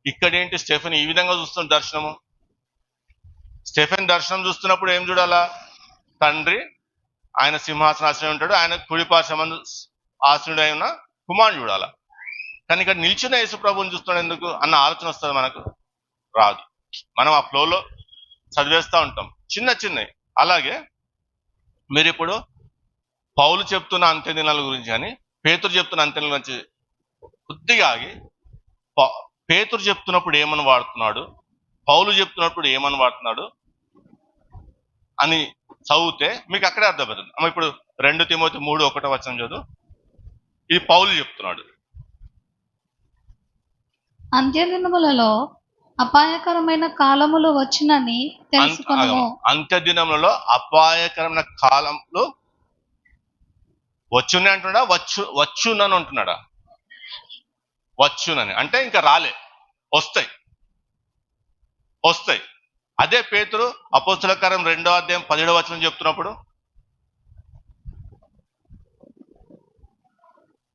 ఇక్కడేంటి స్టెఫెన్ ఈ విధంగా చూస్తున్న దర్శనము? స్టెఫెన్ దర్శనం చూస్తున్నప్పుడు ఏం చూడాలా? తండ్రి ఆయన సింహాసనాసనం ఉంటాడు, ఆయన కుడిపార్శ్వమందు ఆసీనుడైన కుమారుని చూడాలా. కానీ ఇక్కడ నిల్చున్న యేసు ప్రభువుని చూస్తున్నాడు ఎందుకు అన్న ఆలోచన వస్తుంది మనకు? రాదు. మనం ఆ ఫ్లోలో చదివేస్తూ ఉంటాం చిన్న చిన్నవి. అలాగే మీరు ఇప్పుడు పౌలు చెప్తున్న అంత్య దినాల గురించి కానీ పేతురు చెప్తున్న అంత్య దినాల గురించి కొద్దిగా ఆగి, పేతురు చెప్తున్నప్పుడు ఏమని వాడుతున్నాడు, పౌలు చెప్తున్నప్పుడు ఏమని వాడుతున్నాడు అని చదివితే మీకు అక్కడే అర్థమవుతుంది. అమ్మ ఇప్పుడు 2 తిమోతి 3:1 చదువు. ఇది పౌలు చెప్తున్నాడు. అంత్యదినములలో అపాయకరమైన కాలములు వచ్చునని తెలుసుకొనుము. అంత్య దినములలో అపాయకరమైన కాలంలో వచ్చునే అంటున్నాడా, వచ్చునని అంటున్నాడా? వచ్చునని అంటే ఇంకా రాలే, వస్తాయి. అదే పేతురు అపోస్తల కార్యం 2వ అధ్యాయం 17వ వచనం చెప్తున్నప్పుడు,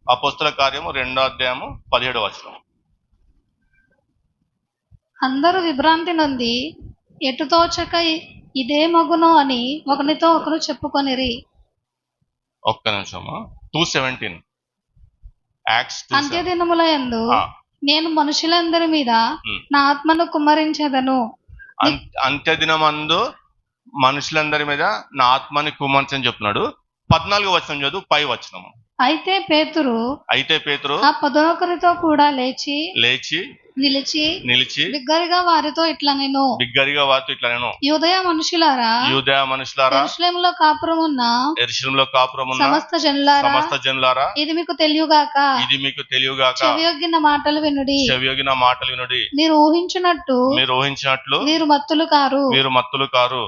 అపోస్తల కార్యము 2వ అధ్యాయము 17వ వచనం, అందరూ విభ్రాంతి నొంది ఎటు తోచక ఇదే మగును అని ఒకరితో ఒకరు చెప్పుకొనిరి. ఒక్క నిమిషము. 2:17 యాక్ట్స్. అంత్యదినముల యందు నేను మనుషులందరి మీద నా ఆత్మను కుమ్మరించెదను. అంత్యదినమందు మనుషులందరి మీద నా ఆత్మని కుమ్మరించని చెప్తున్నాడు. 14వ వచనం చదువు, పై వచనము. అయితే పేతురు ఆ 11 కూడా లేచి నిలిచి బిగ్గరగా వారితో ఇట్లా నేను యూదయ మనుషులారా, యెరూషలేములో కాపురమున్న సమస్త జనులారా, ఇది మీకు తెలియగాక చెవియొగ్గిన మాటలు వినుడి. మీరు ఊహించినట్టు మీరు మత్తులు కారు.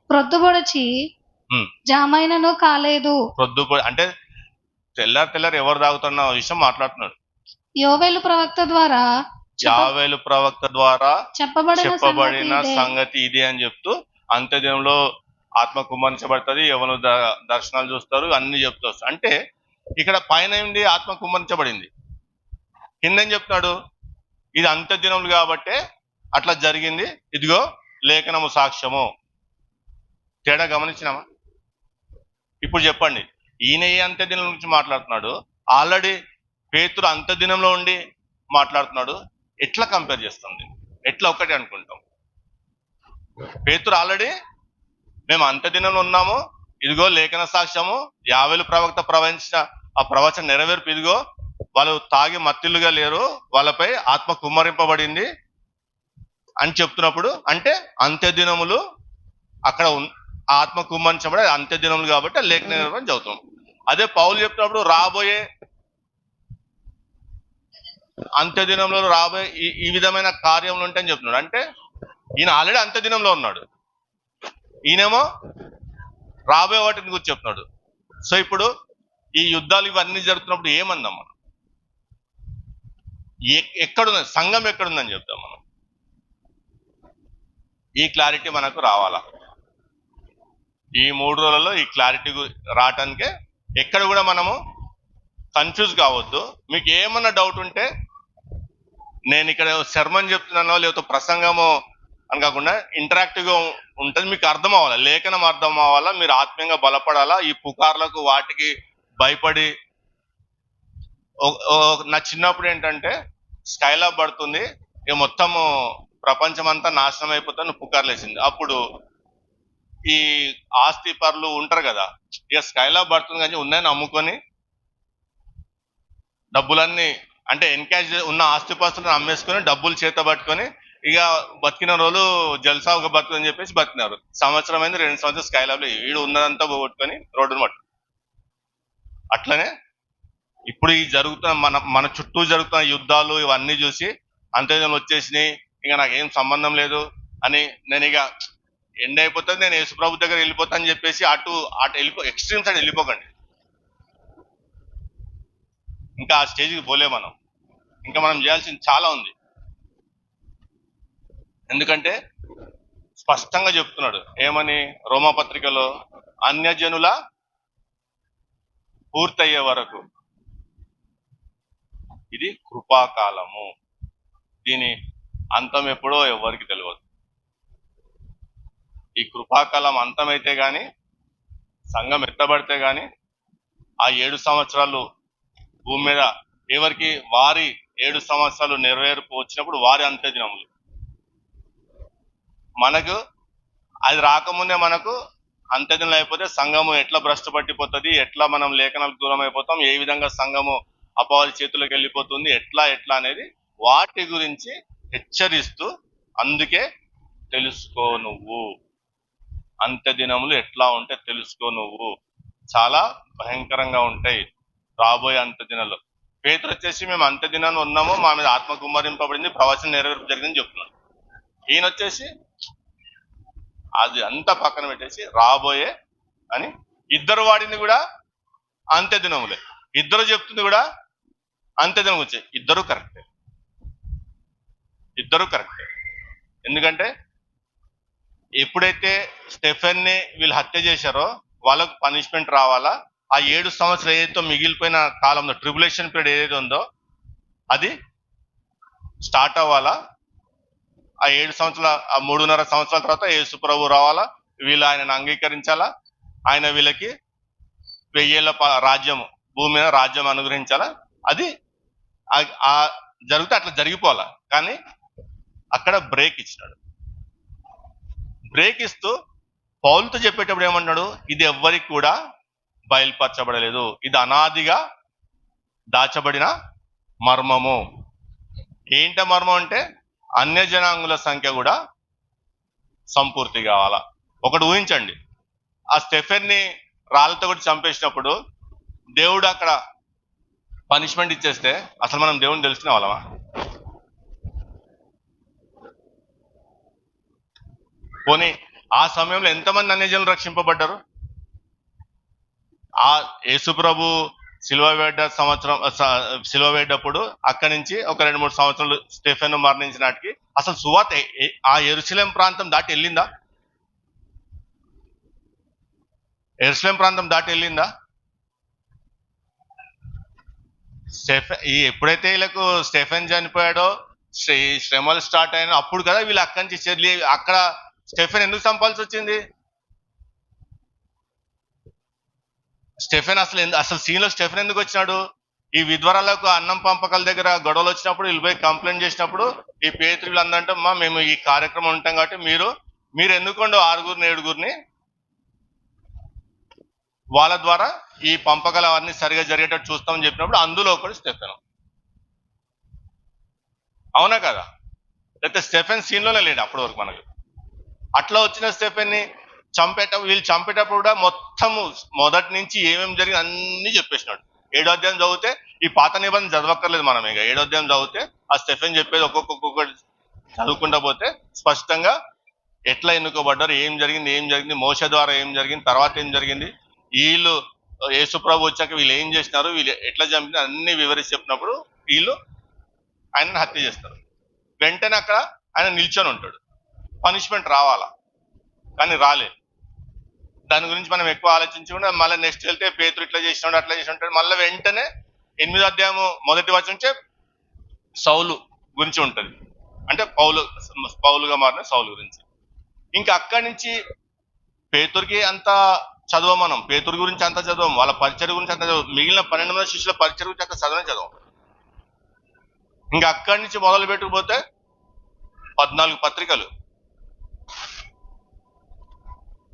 ప్రొద్దుబొడిచి జామైనను కాలేదు. అంటే తెల్లారు ఎవరు తాగుతున్న విషయం మాట్లాడుతున్నాడు. యోవేలు ప్రవక్త ద్వారా చెప్పబడిన సంగతి ఇదే అని చెప్తూ అంత్యదినంలో ఆత్మ కుమ్మరించబడుతుంది, ఎవరు దర్శనాలు చూస్తారు, అన్ని చెప్తూ వస్తారు. అంటే ఇక్కడ పైన ఏంటి? ఆత్మ కుమ్మరించబడింది. కిందేం చెప్తున్నాడు? ఇది అంత్యదినములు కాబట్టే అట్లా జరిగింది, ఇదిగో లేఖనము సాక్ష్యము. తేడా గమనించినామా? ఇప్పుడు చెప్పండి, ఈయన ఏ అంత్యదినం నుంచి మాట్లాడుతున్నాడు? ఆల్రెడీ పేతురు అంత్యదినంలో ఉండి మాట్లాడుతున్నాడు. ఎట్లా కంపేర్ చేస్తుంది? ఎట్లా ఒకటి అనుకుంటాం? పేతురు ఆల్రెడీ మేము అంత్యదినంలో ఉన్నాము, ఇదిగో లేఖన సాక్ష్యము, యావేలు ప్రవక్త ప్రవచించిన ఆ ప్రవచన నెరవేర్పు, ఇదిగో వాళ్ళు తాగి మత్తిల్లుగా లేరు, వాళ్ళపై ఆత్మ కుమ్మరింపబడింది అని చెప్తున్నప్పుడు, అంటే అంత్యదినములు అక్కడ ఆత్మ కుమ్మరించబడి అంత్యదినములు కాబట్టి లేఖన నెరవేర్పు చదువుతాం. అదే పౌలు చెప్తున్నప్పుడు రాబోయే అంత్యదినంలో రాబోయే ఈ విధమైన కార్యములు ఉంటాయని చెప్తున్నాడు. అంటే ఈయన ఆల్రెడీ అంత్యదినంలో ఉన్నాడు, ఈయనేమో రాబోయే వాటిని గురించి చెప్తున్నాడు. సో ఇప్పుడు ఈ యుద్ధాలు ఇవన్నీ జరుగుతున్నప్పుడు ఏమందాం మనం? ఎక్కడుంది సంఘం, ఎక్కడుందని చెప్తాం మనం. ఈ క్లారిటీ మనకు రావాలా. ఈ 3 రోజులలో ఈ క్లారిటీ రావటానికే ఎక్కడ కూడా మనము కన్ఫ్యూజ్ కావద్దు. మీకు ఏమన్నా డౌట్ ఉంటే నేను ఇక్కడ శర్మని చెప్తున్నానో లేకపోతే ప్రసంగము అని కాకుండా ఇంటరాక్టివ్గా ఉంటుంది, మీకు అర్థం అవ్వాలా, లేఖనం అర్థం అవ్వాలా, మీరు ఆత్మీయంగా బలపడాలా. ఈ పుకార్లకు వాటికి భయపడి నా చిన్నప్పుడు ఏంటంటే స్కైలాబ్ పడుతుంది, ఇక మొత్తము ప్రపంచం అంతా నాశనం అయిపోతుంది పుకార్లు వేసింది. అప్పుడు ఈ ఆస్తి పరులు ఉంటారు కదా, ఇక స్కైలాబ్ పడుతుంది కానీ ఉన్నాయని అమ్ముకొని డబ్బులన్నీ అంటే ఎన్కాష్ ఉన్న ఆస్తిపాస్తులను అమ్మేసుకొని డబ్బులు చేత పట్టుకొని ఇక బతికిన రోజులు జల్సాగా బతుకుని చెప్పేసి బతికినారు. సంవత్సరం అయింది, 2 సంవత్సరాలు స్కైలాబ్లో వీడు ఉన్నదంతా పోగొట్టుకొని రోడ్డును పట్టు. అట్లనే ఇప్పుడు ఈ జరుగుతున్న మన చుట్టూ జరుగుతున్న యుద్ధాలు ఇవన్నీ చూసి అంత్యదినాలు వచ్చేసినాయి, ఇంకా నాకేం సంబంధం లేదు అని నేను ఇక ఎండ్ అయిపోతుంది, నేను యేసుప్రభు దగ్గర వెళ్ళిపోతా అని చెప్పేసి అటు అటు ఎక్స్ట్రీమ్ సైడ్ వెళ్ళిపోకండి. ఇంకా ఆ స్టేజ్కి పోలే మనం. ఇంకా మనం చేయాల్సింది చాలా ఉంది. ఎందుకంటే స్పష్టంగా చెప్తున్నాడు ఏమని, రోమాపత్రికలో అన్యజనుల పూర్తయ్యే వరకు ఇది కృపాకాలము, దీని అంతం ఎప్పుడో ఎవరికి తెలియదు. ఈ కృపాకాలం అంతమైతే గాని, సంఘం ఎత్తబడితే గాని, ఆ 7 సంవత్సరాలు భూమి మీద ఎవరికి వారి 7 సంవత్సరాలు నెరవేర్పు వచ్చినప్పుడు వారి అంత్యదినములు. మనకు అది రాకముందే మనకు అంత్యదినం అయిపోతే సంఘము ఎట్లా భ్రష్టు పట్టిపోతుంది, ఎట్లా మనం లేఖనాలకు దూరం అయిపోతాం, ఏ విధంగా సంఘము అపవాది చేతులకు వెళ్ళిపోతుంది, ఎట్లా అనేది వాటి గురించి హెచ్చరిస్తూ, అందుకే తెలుసుకో నువ్వు, అంత్యదినములు ఎట్లా ఉంటే తెలుసుకో నువ్వు, చాలా భయంకరంగా ఉంటాయి రాబోయే అంత్యదినాలు. పేతురు వచ్చేసి మేము అంత్యదినాన్ని ఉన్నాము, మా మీద ఆత్మ కుమ్మరింపబడింది, ప్రవచనం నెరవేర్పు జరిగిందని చెప్తున్నాడు. ఈయన వచ్చేసి అది అంతా పక్కన పెట్టేసి రాబోయే అని ఇద్దరు వాడింది కూడా అంత్యదినములే, ఇద్దరు చెప్తుంది కూడా అంత్యదినం గురించి. ఇద్దరు కరెక్టే. ఎందుకంటే ఎప్పుడైతే స్టెఫెన్ని వీళ్ళు హత్య చేశారో వాళ్ళకు పనిష్మెంట్ రావాలా, ఆ 7 సంవత్సరాలు ఏదైతే మిగిలిపోయిన కాలంలో ట్రిబులేషన్ పీరియడ్ ఏదైతే ఉందో అది స్టార్ట్ అవ్వాలా. ఆ 7 సంవత్సరాల, ఆ 3.5 సంవత్సరాల తర్వాత యేసు ప్రభు రావాలా, వీళ్ళు ఆయనను అంగీకరించాలా, ఆయన వీళ్ళకి 1000 ఏళ్ల రాజ్యం, భూమి మీద రాజ్యం అనుగ్రహించాలా. అది జరిగితే అట్లా జరిగిపోవాలా. కానీ అక్కడ బ్రేక్ ఇచ్చినాడు. బ్రేక్ ఇస్తూ పౌలుతో చెప్పేటప్పుడు ఏమన్నాడు, ఇది ఎవ్వరికి కూడా బయలుపరచబడలేదు, ఇది అనాదిగా దాచబడిన మర్మము. ఏంట మర్మం అంటే అన్య జనాంగుల సంఖ్య కూడా సంపూర్తి కావాలా. ఒకటి ఊహించండి, ఆ స్టెఫెన్ని రాళ్ళతో కూడా చంపేసినప్పుడు దేవుడు అక్కడ పనిష్మెంట్ ఇచ్చేస్తే అసలు మనం దేవుని తెలిసిన వాళ్ళమా? పోనీ ఆ సమయంలో ఎంతమంది అన్యజనులు రక్షింపబడ్డారు? ఆ యేసుప్రభు సిలువ వేడ్డప్పుడు అక్కడి నుంచి ఒక 2-3 సంవత్సరాలు స్టెఫెను మరణించినాటికి అసలు సువార్త ఆ యెరూషలేం ప్రాంతం దాటి వెళ్ళిందా? ఎప్పుడైతే వీళ్ళకు స్టెఫెన్ చనిపోయాడో, శ్రమలు స్టార్ట్ అయినా అప్పుడు కదా వీళ్ళు అక్కడి నుంచి అక్కడ స్టెఫెన్ ఎందుకు చంపాల్సి వచ్చింది? స్టెఫెన్ అసలు సీన్ లో స్టెఫెన్ ఎందుకు వచ్చినాడు? ఈ విధ్వరాలకు అన్నం పంపకాల దగ్గర గొడవలు వచ్చినప్పుడు వీళ్ళు పోయి కంప్లైంట్ చేసినప్పుడు ఈ పేతురులు అందంటే, మేము ఈ కార్యక్రమం ఉంటాం కాబట్టి మీరు ఎందుకోండి 6-7 వాళ్ళ ద్వారా ఈ పంపకాలు అవన్నీ సరిగా జరిగేటట్టు చూస్తామని చెప్పినప్పుడు అందులో ఒకటి స్టెఫెన్. అవునా కదా? లేకపోతే స్టెఫెన్ సీన్ లోనే లేడు అప్పటి వరకు మనకు. అట్లా వచ్చిన స్టెఫెన్ని వీళ్ళు చంపేటప్పుడు కూడా మొత్తము మొదటి నుంచి ఏమేమి జరిగింది అన్ని చెప్పేసినాడు. 7వ అధ్యాయం చదివితే, ఈ పాత నిబంధన చదవక్కర్లేదు మనం, ఇక 7వ అధ్యాయం చదివితే ఆ స్టెఫెన్ చెప్పేది ఒక్కొక్కటి చదువుకుంటా పోతే స్పష్టంగా ఎట్లా ఎన్నుకోబడ్డారు, ఏం జరిగింది, మోషే ద్వారా ఏం జరిగింది, తర్వాత ఏం జరిగింది, వీళ్ళు యేసుప్రభు వచ్చాక వీళ్ళు ఏం చేసినారు, వీళ్ళు ఎట్లా చంపింది అన్ని వివరించి చెప్పినప్పుడు వీళ్ళు ఆయనను హత్య చేస్తారు. వెంటనే అక్కడ ఆయన నిల్చొని ఉంటాడు, పనిష్మెంట్ రావాలా, కానీ రాలేదు. దాని గురించి మనం ఎక్కువ ఆలోచించకుండా మళ్ళీ నెక్స్ట్ వెళ్తే పేతురు ఇట్లా చేసినాడు అట్లా చేసినాడు, మళ్ళీ వెంటనే 8వ అధ్యాయము 1వ వచనం నుంచే సౌలు గురించి ఉంటుంది. అంటే పౌలుగా మారిన సౌలు గురించి. ఇంకా అక్కడి నుంచి పేతురుకి అంత చదవం, మనం పేతురు గురించి అంత చదవం, వాళ్ళ పరిచయం గురించి అంత చదవం, మిగిలిన 12 మంది శిష్యుల పరిచయం గురించి అంత చదవం. ఇంకా అక్కడి నుంచి మొదలు పెట్టుకుపోతే 14 పత్రికలు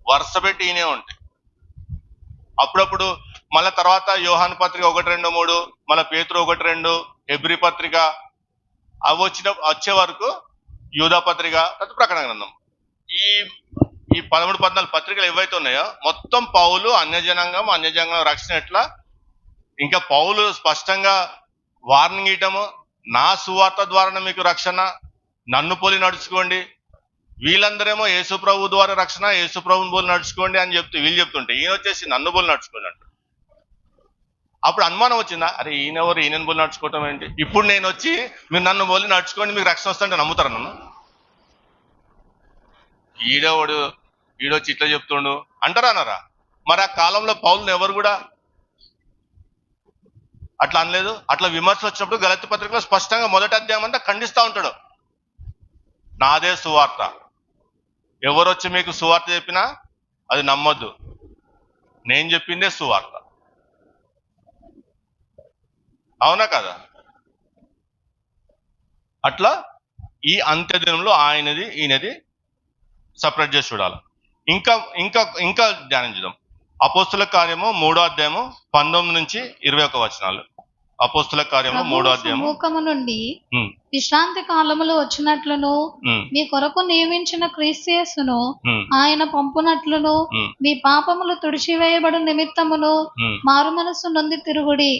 వరుస పెట్టి ఈయనే ఉంటాయి. అప్పుడప్పుడు మళ్ళా తర్వాత యోహాను పత్రిక 1-2-3, మళ్ళీ పేతురు 1-2, హెబ్రీ పత్రిక, అవి వచ్చే వరకు యూదా పత్రిక, ప్రకటన గ్రంథం. ఈ 13-14 పత్రికలు ఏవైతే ఉన్నాయో మొత్తం పౌలు అన్యజనాంగం రక్షణ ఎట్లా, ఇంకా పౌలు స్పష్టంగా వార్నింగ్ ఇవ్వటము, నా సువార్త ద్వారా మీకు రక్షణ, నన్ను పోలి నడుచుకోండి, వీళ్ళందరేమో యేసు ప్రభు ద్వారా రక్షణ, యేసు ప్రభుని పోలి నడుచుకోండి అని వీళ్ళు చెప్తుంటే ఈయన వచ్చేసి నన్ను పోలి నడుచుకోండి అంట. అప్పుడు అనుమానం వచ్చిందా, అరే ఈయనెవరు, ఈయనను పోలి నడుచుకోవటం ఏంటి? ఇప్పుడు నేను వచ్చి మీరు నన్ను పోలి నడుచుకోండి మీకు రక్షణ వస్తుంటే నమ్ముతారా నన్ను? ఈడొచ్చి ఇట్లా చెప్తుండు అంటారా అన్నారా? మరి ఆ కాలంలో పౌలుని ఎవరు కూడా అట్లా అనలేదు. అట్లా విమర్శలు వచ్చినప్పుడు గలతీ పత్రికలో స్పష్టంగా మొదటి అధ్యాయం అంతా ఖండిస్తూ ఉంటాడు. నాదే సువార్త, ఎవరు వచ్చి మీకు సువార్త చెప్పినా అది నమ్మొద్దు, నేను చెప్పిందే సువార్త. అవునా కదా? అట్లా ఈ అంత్య దినంలో ఈయనది సపరేట్ చేసి చూడాలి. ఇంకా ఇంకా ఇంకా ధ్యానం చేద్దాం. అపోస్తుల కార్యము 3వ అధ్యాయము 19 నుంచి 21 వచనాలు. అపోస్తుల కార్యము 3వ అధ్యాయము. సముఖము నుండి విశ్రాంతి కాలములు వచ్చినట్లును మీ కొరకు నియమించిన క్రీస్తు యేసును ఆయన పంపునట్లును మీ పాపములు తుడిచివేయబడు నిమిత్తమును మారు మనసు నొంది తిరుగుడి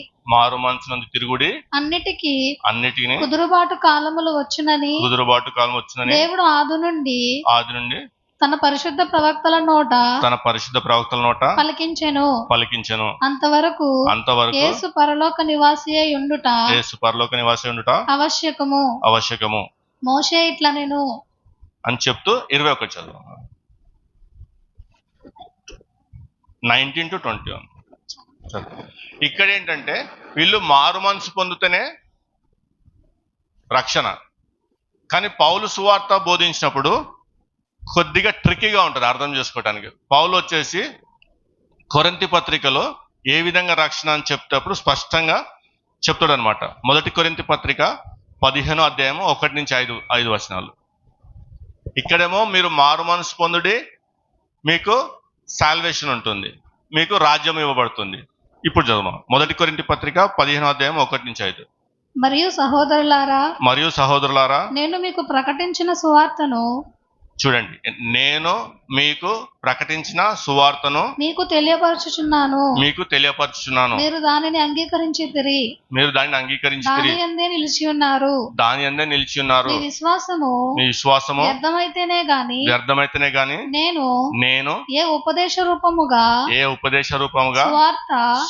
అన్నిటికీ కుదురుబాటు కాలములు వచ్చునని దేవుడు ఆది నుండి తన పరిశుద్ధ ప్రవక్తల నోట పలికించెను. అంతవరకు యేసు పరలోక నివాసి అయి ఉండుట ఆవశ్యకము. మోషే ఇట్లా నేను అని చెప్తూ 21 చదువు. 19 to 21. ఇక్కడ ఏంటంటే వీళ్ళు మారు మనసు పొందుతూనే రక్షణ. కానీ పౌలు సువార్త బోధించినప్పుడు కొద్దిగా ట్రిక్కీగా ఉంటుంది అర్థం చేసుకోవటానికి. పౌలు వచ్చేసి కొరింథీ పత్రికలో ఏ విధంగా రక్షణ అని చెప్తేప్పుడు స్పష్టంగా చెప్తాడు అనమాట. మొదటి కొరింథీ పత్రిక 15వ అధ్యాయము 1 నుంచి 5 వచనాలు. ఇక్కడేమో మీరు మారు మనసు పొందుడి, మీకు సాల్వేషన్ ఉంటుంది, మీకు రాజ్యం ఇవ్వబడుతుంది. ఇప్పుడు చదువు మొదటి కొరింథీ పత్రిక 15వ అధ్యాయం 1 నుంచి 5. మరియు సహోదరులారా నేను మీకు ప్రకటించిన సువార్తను చూడండి, నేను మీకు ప్రకటించిన సువార్తను మీకు తెలియపరచుచున్నాను. మీరు దానిని అంగీకరించితిరి, దాని యందే నిలిచి ఉన్నారు. మీ విశ్వాసము వ్యర్థమైతేనే గాని నేను ఏ ఉపదేశ రూపముగా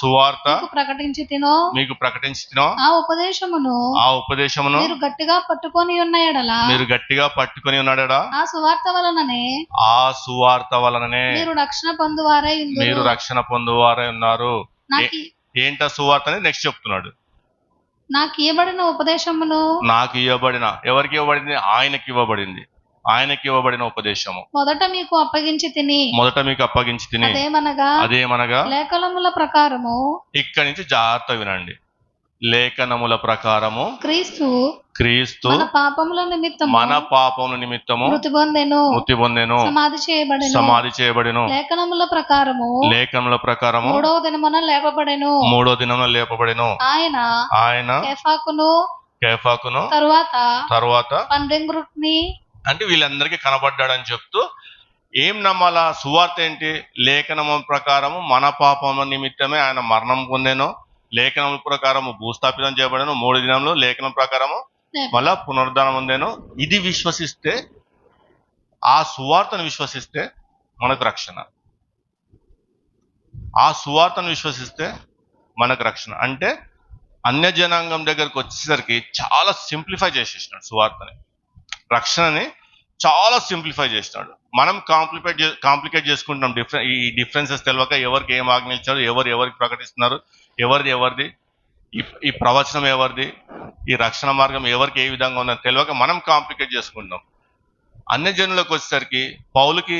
సువార్త మీకు ప్రకటించితినో ఆ ఉపదేశమును మీరు గట్టిగా పట్టుకొని ఉన్న ఎడల ఆ సువార్త వలననే మీరు రక్షణ పొందువారై ఉన్నారు. ఏంట సువార్త అని నెక్స్ట్ చెప్తున్నాడు. నాకు ఇవ్వబడిన ఉపదేశమును ఎవరికి ఇవ్వబడింది? ఆయనకి ఇవ్వబడిన ఉపదేశము మొదట మీకు అప్పగించి తిని అదేమనగా లేఖనముల ప్రకారము. ఇక్కడి నుంచి జాగ్రత్త వినండి. లేఖనముల ప్రకారము క్రీస్తు మన పాపముల నిమిత్తము మృతి పొందెను, సమాధి చేయబడెను. లేఖనముల ప్రకారము మూడవ దినమున లేపబడెను. ఆయన కేఫాకును తరువాత 12 అంటే వీళ్ళందరికీ కనబడ్డాడని చెప్తూ ఏం నమ్మాలా? సువార్త ఏంటి? లేఖనము ప్రకారము మన పాపముల నిమిత్తమే ఆయన మరణం పొందెను, లేఖనముల ప్రకారము భూస్థాపితం చేయబడను, 3 దినంలో లేఖనం ప్రకారము మళ్ళా పునరుద్ధానం పొందాను. ఇది విశ్వసిస్తే, ఆ సువార్తను విశ్వసిస్తే మనకు రక్షణ. అంటే అన్య జనాంగం దగ్గరకు వచ్చేసరికి చాలా సింప్లిఫై చేసేసినాడు సువార్తని, రక్షణని చాలా సింప్లిఫై చేసినాడు. మనం కాంప్లికేట్ చేసుకుంటున్నాం. ఈ డిఫరెన్సెస్ తెలియక ఎవరికి ఏం ఆజ్ఞించారు, ఎవరికి ప్రకటిస్తున్నారు, ఎవరిది ఈ ప్రవచనం, ఎవరిది ఈ రక్షణ మార్గం, ఎవరికి ఏ విధంగా ఉందని తెలియక మనం కాంప్లికేట్ చేసుకుంటాం. అన్య జనులకు వచ్చేసరికి పౌలుకి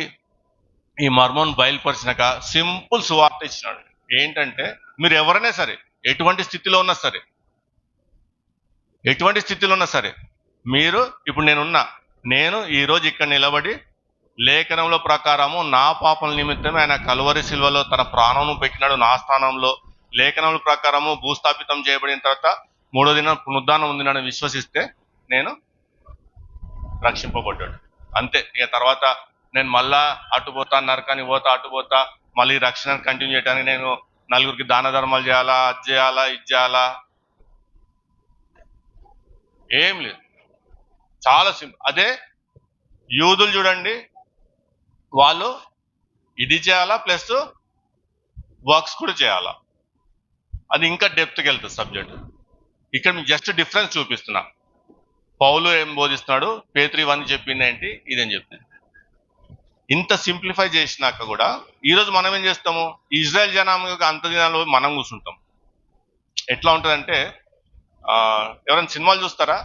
ఈ మర్మం బయలుపరిచినాక సింపుల్ సువార్త ఇచ్చినాడు. ఏంటంటే మీరు ఎవరైనా సరే, ఎటువంటి స్థితిలో ఉన్నా సరే మీరు ఇప్పుడు నేను ఈరోజు ఇక్కడ నిలబడి లేఖనంలో ప్రకారము నా పాపల నిమిత్తమే ఆయన కల్వరి శిల్వలో తన ప్రాణం పెట్టినాడు నా స్థానంలో, లేఖనముల ప్రకారము భూస్థాపితం చేయబడిన తర్వాత 3వ దినం పునరుద్ధానం ఉందినని విశ్వసిస్తే నేను రక్షింపబడ్డాడు. అంతే. ఇక తర్వాత నేను మళ్ళా అటుపోతా, నరకానికి పోతా, అటుపోతా, మళ్ళీ రక్షణను కంటిన్యూ చేయడానికి నేను నలుగురికి దాన ధర్మాలు చేయాలా, అది చేయాలా, ఇది చేయాలా, ఏం లేదు. చాలా సింపుల్. అదే యూదులు చూడండి, వాళ్ళు ఇది చేయాలా ప్లస్ వర్క్స్ కూడా చేయాలా. అది ఇంకా డెప్త్కి వెళ్తుంది సబ్జెక్ట్. ఇక్కడ మీకు జస్ట్ డిఫరెన్స్ చూపిస్తున్నా. పౌలు ఏం బోధిస్తున్నాడు, పేతురు ఇవన్నీ చెప్పింది ఏంటి, ఇదేం చెప్తుంది. ఇంత సింప్లిఫై చేసినాక కూడా ఈరోజు మనం ఏం చేస్తాము, ఇజ్రాయెల్ జనాంగ అంత దినాల్లో మనం కూర్చుంటాం. ఎట్లా ఉంటుందంటే, ఎవరైనా సినిమాలు చూస్తారా?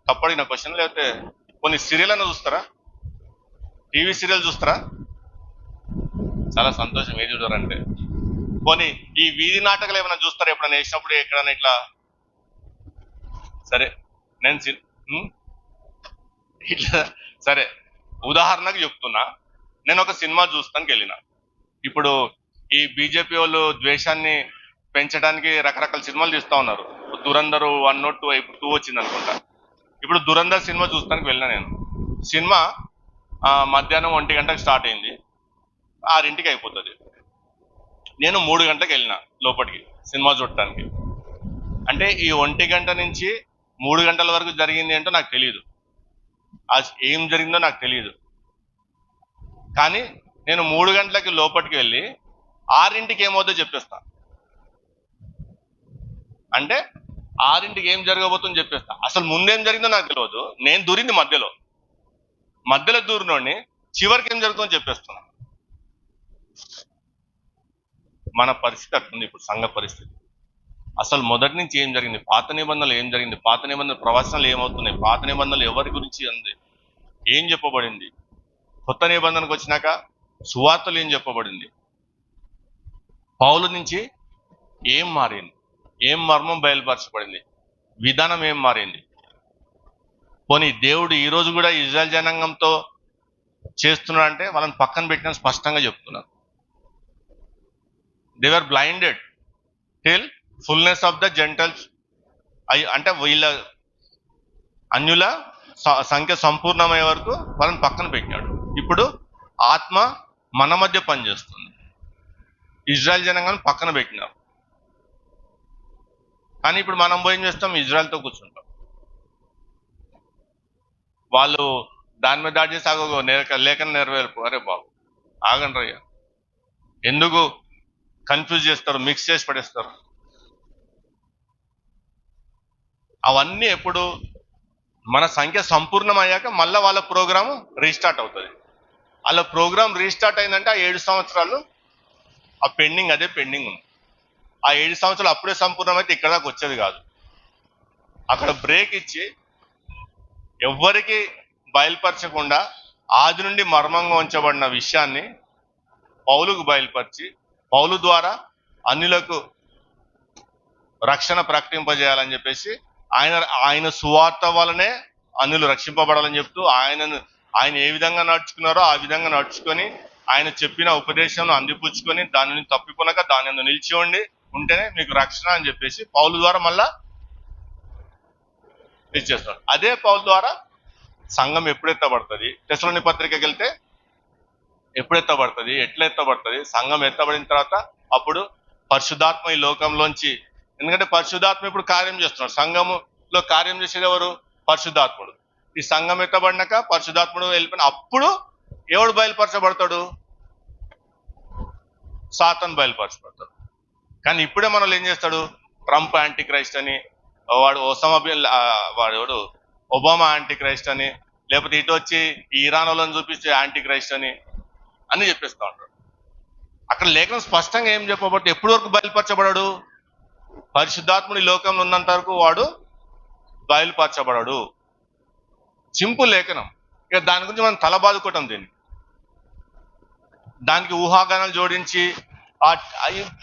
తప్పడిన క్వశ్చన్. లేకపోతే కొన్ని సీరియల్ అన్న చూస్తారా? టీవీ సీరియల్ చూస్తారా? చాలా సంతోషం. ఏది చూడరంటే కొన్ని ఈ వీధి నాటకాలు ఏమైనా చూస్తారా? ఎప్పుడైనా వేసినప్పుడు ఎక్కడైనా ఇట్లా, సరే నేను ఇట్లా, సరే ఉదాహరణకు చెప్తున్నా. నేను ఒక సినిమా చూస్తానికి వెళ్ళిన. ఇప్పుడు ఈ బీజేపీ వాళ్ళు ద్వేషాన్ని పెంచడానికి రకరకాల సినిమాలు తీస్తా ఉన్నారు. దురంధర్ 1 or 2, ఇప్పుడు 2 వచ్చింది అనుకుంటా. ఇప్పుడు దురంధర్ సినిమా చూస్తానికి వెళ్ళిన నేను. సినిమా మధ్యాహ్నం 1 గంటకు స్టార్ట్ అయింది, 6 అయిపోతుంది. నేను 3 గంటలకు వెళ్ళిన లోపలికి సినిమా చూడటానికి. అంటే ఈ 1 గంట నుంచి 3 గంటల వరకు జరిగింది ఏంటో నాకు తెలియదు, ఏం జరిగిందో నాకు తెలియదు. కానీ నేను 3 గంటలకి లోపలికి వెళ్ళి 6 ఏమవుతుందో చెప్పేస్తా. అంటే 6 ఏం జరగబోతుందో చెప్పేస్తా. అసలు ముందేం జరిగిందో నాకు తెలియదు. నేను దూరింది మధ్యలో దూరినోడిని చివరికి ఏం జరుగుతుందో చెప్పేస్తున్నా. మన పరిస్థితి అట్లుంది ఇప్పుడు, సంఘ పరిస్థితి. అసలు మొదటి నుంచి ఏం జరిగింది, పాత నిబంధనలు ఏం జరిగింది, పాత నిబంధనలు ప్రవచనాలు ఏమవుతున్నాయి, పాత నిబంధనలు ఎవరి గురించి ఉంది, ఏం చెప్పబడింది, కొత్త నిబంధనకు వచ్చినాక సువార్తలు ఏం చెప్పబడింది, పౌలు నుంచి ఏం మారింది, ఏం మర్మం బయలుపరచబడింది, విధానం ఏం మారింది. పోనీ దేవుడు ఈ రోజు కూడా ఇజ్రాయెల్ జనాంగంతో చేస్తున్నాడంటే వాళ్ళని పక్కన పెట్టిన స్పష్టంగా చెప్తున్నారు. They were blinded till fullness of the Gentiles. అంటే వీళ్ళ అన్యుల సంఖ్య సంపూర్ణమయ్యే వరకు వాళ్ళని పక్కన పెట్టాడు. ఇప్పుడు ఆత్మ మన మధ్య పనిచేస్తుంది. ఇజ్రాయెల్ జనాంగాన్ని పక్కన పెట్టినారు. కానీ ఇప్పుడు మనం పోయి ఏం చేస్తాం, ఇజ్రాయెల్తో కూర్చుంటాం. వాళ్ళు దాని మీద దాడి చేసి లేఖన నెరవేర్పు. అరే బాబు ఆగండి రయ్యా, ఎందుకు కన్ఫ్యూజ్ చేస్తారు, మిక్స్ చేసి పడేస్తారు. అవన్నీ ఎప్పుడు మన సంఖ్య సంపూర్ణం అయ్యాక మళ్ళీ వాళ్ళ ప్రోగ్రాము రీస్టార్ట్ అవుతుంది. వాళ్ళ ప్రోగ్రామ్ రీస్టార్ట్ అయిందంటే ఆ 7 సంవత్సరాలు ఆ పెండింగ్, అదే పెండింగ్ ఉంది. ఆ 7 సంవత్సరాలు అప్పుడే సంపూర్ణమైతే ఇక్కడ దాకా వచ్చేది కాదు. అక్కడ బ్రేక్ ఇచ్చి ఎవ్వరికి బయలుపరచకుండా ఆది నుండి మర్మంగా ఉంచబడిన విషయాన్ని పౌలుకు బయలుపరిచి పౌలు ద్వారా అన్యులకు రక్షణ ప్రకటింపజేయాలని చెప్పేసి ఆయన సువార్త వలనే అన్యులు రక్షింపబడాలని చెప్తూ ఆయన ఏ విధంగా నడుచుకున్నారో ఆ విధంగా నడుచుకొని ఆయన చెప్పిన ఉపదేశం అందిపుచ్చుకొని దాని నుంచి తప్పిపోనక దాని అందు నిలిచి ఉంటేనే మీకు రక్షణ అని చెప్పేసి పౌలు ద్వారా మళ్ళా ఇచ్చేస్తాడు. అదే పౌలు ద్వారా సంఘం ఎప్పుడు ఎత్తబడుతుంది, తెస్సలోని పత్రికకి వెళ్తే ఎప్పుడు ఎత్తబడుతుంది, ఎట్లా ఎత్తబడుతుంది, సంఘం ఎత్తబడిన తర్వాత అప్పుడు పరిశుద్ధాత్మ ఈ లోకంలోంచి, ఎందుకంటే పరిశుద్ధాత్మ ఇప్పుడు కార్యం చేస్తున్నాడు. సంఘములో కార్యం చేసేది ఎవరు? పరిశుద్ధాత్ముడు. ఈ సంఘం ఎత్తబడినాక పరిశుద్ధాత్ముడు వెళ్ళిపోయిన అప్పుడు ఎవడు బయలుపరచబడతాడు? సాతాను బయలుపరచబడతాడు. కానీ ఇప్పుడే మనల్ని ఏం చేస్తాడు, ట్రంప్ యాంటీ క్రైస్ట్ అని, వాడు ఒబామా యాంటీ క్రైస్ట్ అని, లేకపోతే ఇటు వచ్చి ఇరాన్ వాళ్ళని చూపిస్తే యాంటీ క్రైస్ట్ అని అన్ని చెప్పేస్తా ఉంటాడు. అక్కడ లేఖనం స్పష్టంగా ఏం చెప్పబడితే ఎప్పటి వరకు బయలుపరచబడాడు? పరిశుద్ధాత్ముడి లోకంలో ఉన్నంత వరకు వాడు బయలుపరచబడాడు. సింపుల్ లేఖనం. ఇక దాని గురించి మనం తల బాదుకోవటం, దానికి ఊహాగానాలు జోడించి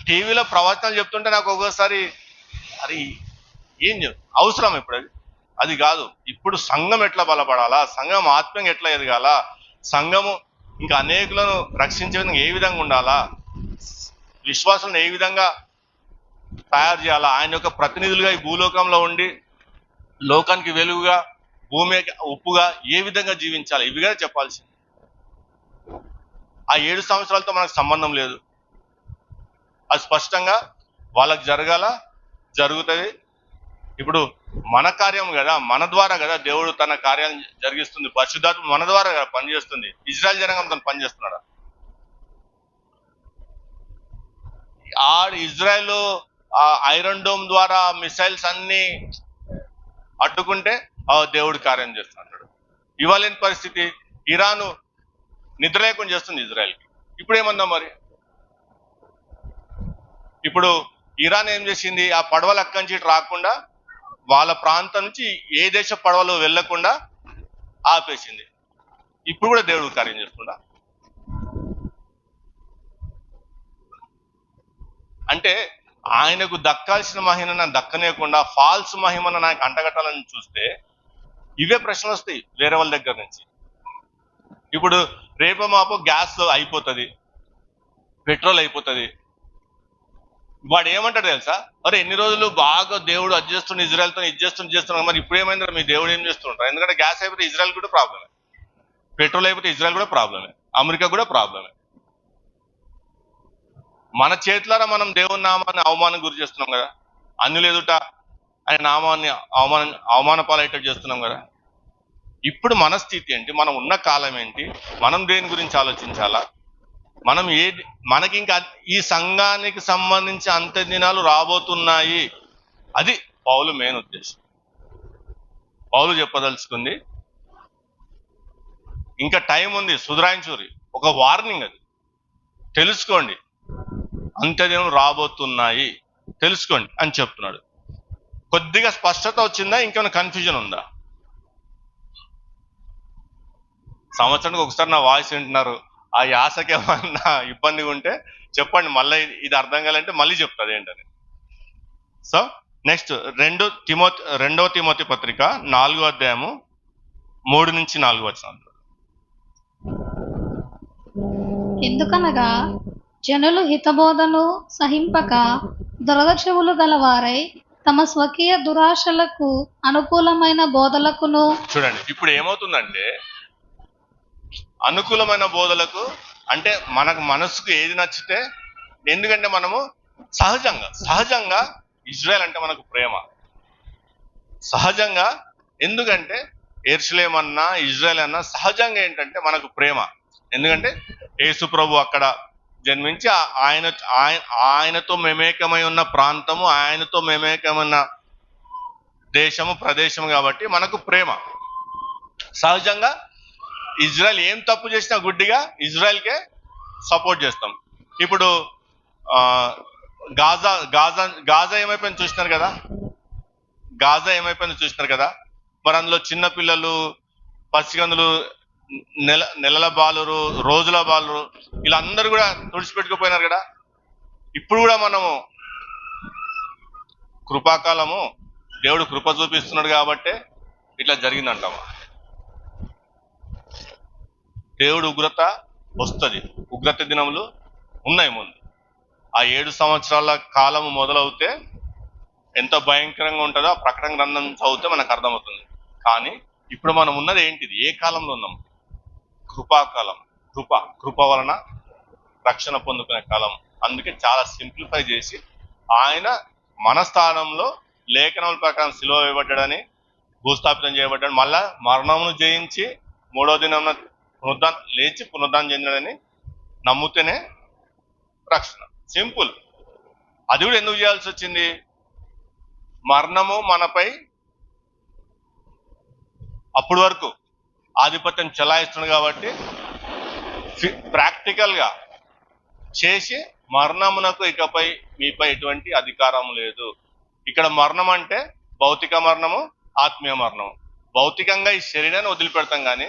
టీవీలో ప్రవచనాలు చెప్తుంటే నాకు ఒక్కోసారి అది ఏం అవసరం ఇప్పుడు అది కాదు. ఇప్పుడు సంఘం ఎట్లా బలపడాలా, సంఘం ఆత్మీయంగా ఎట్లా ఎదగాల, సంఘము ఇంకా అనేకులను రక్షించే విధంగా ఏ విధంగా ఉండాలా, విశ్వాసాలను ఏ విధంగా తయారు చేయాలా, ఆయన యొక్క ప్రతినిధులుగా ఈ భూలోకంలో ఉండి లోకానికి వెలుగుగా భూమి ఉప్పుగా ఏ విధంగా జీవించాలి, ఇవిగా చెప్పాల్సింది. ఆ 7 సంవత్సరాలతో మనకు సంబంధం లేదు. అది స్పష్టంగా వాళ్ళకి జరగాల, జరుగుతుంది. ఇప్పుడు మన కార్యం కదా, మన ద్వారా కదా దేవుడు తన కార్యాలను జరిగిస్తుంది. పరిశుద్ధాత్మ మన ద్వారా కదా పనిచేస్తుంది. ఇజ్రాయెల్ జనాంగం తను పనిచేస్తున్నాడా? ఇజ్రాయెల్ ఐరన్ డోమ్ ద్వారా మిసైల్స్ అన్ని అడ్డుకుంటే దేవుడు కార్యం చేస్తున్నాడు. ఇవ్వలేని పరిస్థితి ఇరాను నిద్ర లేకుండా చేస్తుంది ఇజ్రాయెల్కి. ఇప్పుడు ఏమందాం మరి? ఇప్పుడు ఇరాన్ ఏం చేసింది? ఆ పడవలు అక్కడి నుంచి రాకుండా వాళ్ళ ప్రాంతం నుంచి ఏ దేశ పడవలు వెళ్లకుండా ఆపేసింది. ఇప్పుడు కూడా దేవుడు కార్యం చేస్తుండా? అంటే ఆయనకు దక్కాల్సిన మహిమను దక్కనేయకుండా ఫాల్స్ మహిమను నాకు అంటగట్టాలని చూస్తే ఇవే ప్రశ్నలు వస్తాయి వేరే వాళ్ళ దగ్గర నుంచి. ఇప్పుడు రేపో మాపో గ్యాస్ అయిపోతుంది, పెట్రోల్ అయిపోతుంది. వాడు ఏమంటాడు తెలుసా? అరే ఎన్ని రోజులు బాగా దేవుడు అది చేస్తుండే, ఇజ్రాయెల్తో ఇది చేస్తున్నాడు, మరి ఇప్పుడు ఏమైంది? మీ దేవుడు ఏం చేస్తుంటారు? ఎందుకంటే గ్యాస్ అయిపోతే ఇజ్రాయెల్ కూడా ప్రాబ్లమే, పెట్రోల్ అయిపోతే ఇజ్రాయెల్ కూడా ప్రాబ్లమే, అమెరికా కూడా ప్రాబ్లమే. మన చేతులారా మనం దేవుని నామాన్ని అవమానం గురి చేస్తున్నాం కదా, అన్యులు ఎదుట ఆయన నామాన్ని అవమాన పాలయ్యేటట్టు చేస్తున్నాం కదా. ఇప్పుడు మన స్థితి ఏంటి? మనం ఉన్న కాలం ఏంటి? మనం దేని గురించి ఆలోచించాలా? మనం మనకి ఇంకా ఈ సంఘానికి సంబంధించి అంత్య దినాలు రాబోతున్నాయి. అది పౌలు మెయిన్ ఉద్దేశం. పౌలు చెప్పదలుచుకుంది ఇంకా టైం ఉంది, సుధరాయించూరి ఒక వార్నింగ్. అది తెలుసుకోండి, అంత్యదినం రాబోతున్నాయి తెలుసుకోండి అని చెప్తున్నాడు. కొద్దిగా స్పష్టత వచ్చిందా? ఇంకేమైనా కన్ఫ్యూజన్ ఉందా? సంవత్సరానికి ఒకసారి నా వాయిస్ వింటున్నారు, ఆ యాసకి ఏమన్నా ఇబ్బందిగా ఉంటే చెప్పండి, మళ్ళీ ఇది అర్థం కావాలంటే మళ్ళీ చెప్తుంది ఏంటని. సో నెక్స్ట్ 2 తిమోతి పత్రిక 4వ అధ్యాయము 3 నుంచి 4 వచనాలు. ఎందుకనగా జనులు హితబోధను సహింపక దొరద చెవులు గలవారై తమ స్వకీయ దురాశలకు అనుకూలమైన బోధలకును. చూడండి ఇప్పుడు ఏమవుతుందంటే, అనుకూలమైన బోధలకు అంటే మనకు మనసుకు ఏది నచ్చితే, ఎందుకంటే మనము సహజంగా ఇజ్రాయెల్ అంటే మనకు ప్రేమ సహజంగా. ఎందుకంటే యెరూషలేము అన్నా ఇజ్రాయెల్ అన్నా సహజంగా ఏంటంటే మనకు ప్రేమ. ఎందుకంటే యేసు ప్రభు అక్కడ జన్మించి ఆయనతో మెమేకమై ఉన్న ప్రాంతము, ఆయనతో మెమేకమైన దేశము ప్రదేశము కాబట్టి మనకు ప్రేమ. సహజంగా ఇజ్రాయెల్ ఏం తప్పు చేసినా గుడ్డిగా ఇజ్రాయెల్కే సపోర్ట్ చేస్తాం. ఇప్పుడు గాజా ఏమైపోయింది చూసినారు కదా. మరి అందులో చిన్న పిల్లలు, పసికందులు, నెలల బాలురు, రోజుల బాలురు, వీళ్ళందరూ కూడా తుడిచిపెట్టుకుపోయినారు కదా. ఇప్పుడు కూడా మనము కృపాకాలము, దేవుడు కృప చూపిస్తున్నాడు కాబట్టి ఇట్లా జరిగిందంటామా? దేవుడు ఉగ్రత వస్తుంది, ఉగ్రత దినములు ఉన్నాయి ముందు. ఆ 7 సంవత్సరాల కాలము మొదలవుతే ఎంత భయంకరంగా ఉంటుందో ఆ ప్రకటన గ్రంథం చదివితే మనకు అర్థమవుతుంది. కానీ ఇప్పుడు మనం ఉన్నది ఏంటిది? ఏ కాలంలో ఉన్నాం? కృపాకాలం. కృప వలన రక్షణ పొందుకునే కాలం. అందుకే చాలా సింప్లిఫై చేసి ఆయన మన స్థానంలో లేఖనముల ప్రకారం సిలువ వేయబడ్డాడని, భూస్థాపితం చేయబడ్డాడు, మళ్ళా మరణమును జయించి 3వ దినం లేచి పునరుద్ధానం చెందాడని నమ్ముతేనే రక్షణ. సింపుల్. అది కూడా ఎందుకు చేయాల్సి వచ్చింది? మరణము మనపై అప్పటి వరకు ఆధిపత్యం చెలాయిస్తుంది కాబట్టి ప్రాక్టికల్ గా చేసి మరణమునకు ఇకపై మీపై ఎటువంటి అధికారం లేదు. ఇక్కడ మరణం అంటే భౌతిక మరణము, ఆత్మీయ మరణము. భౌతికంగా ఈ శరీరాన్ని వదిలిపెడతాం కానీ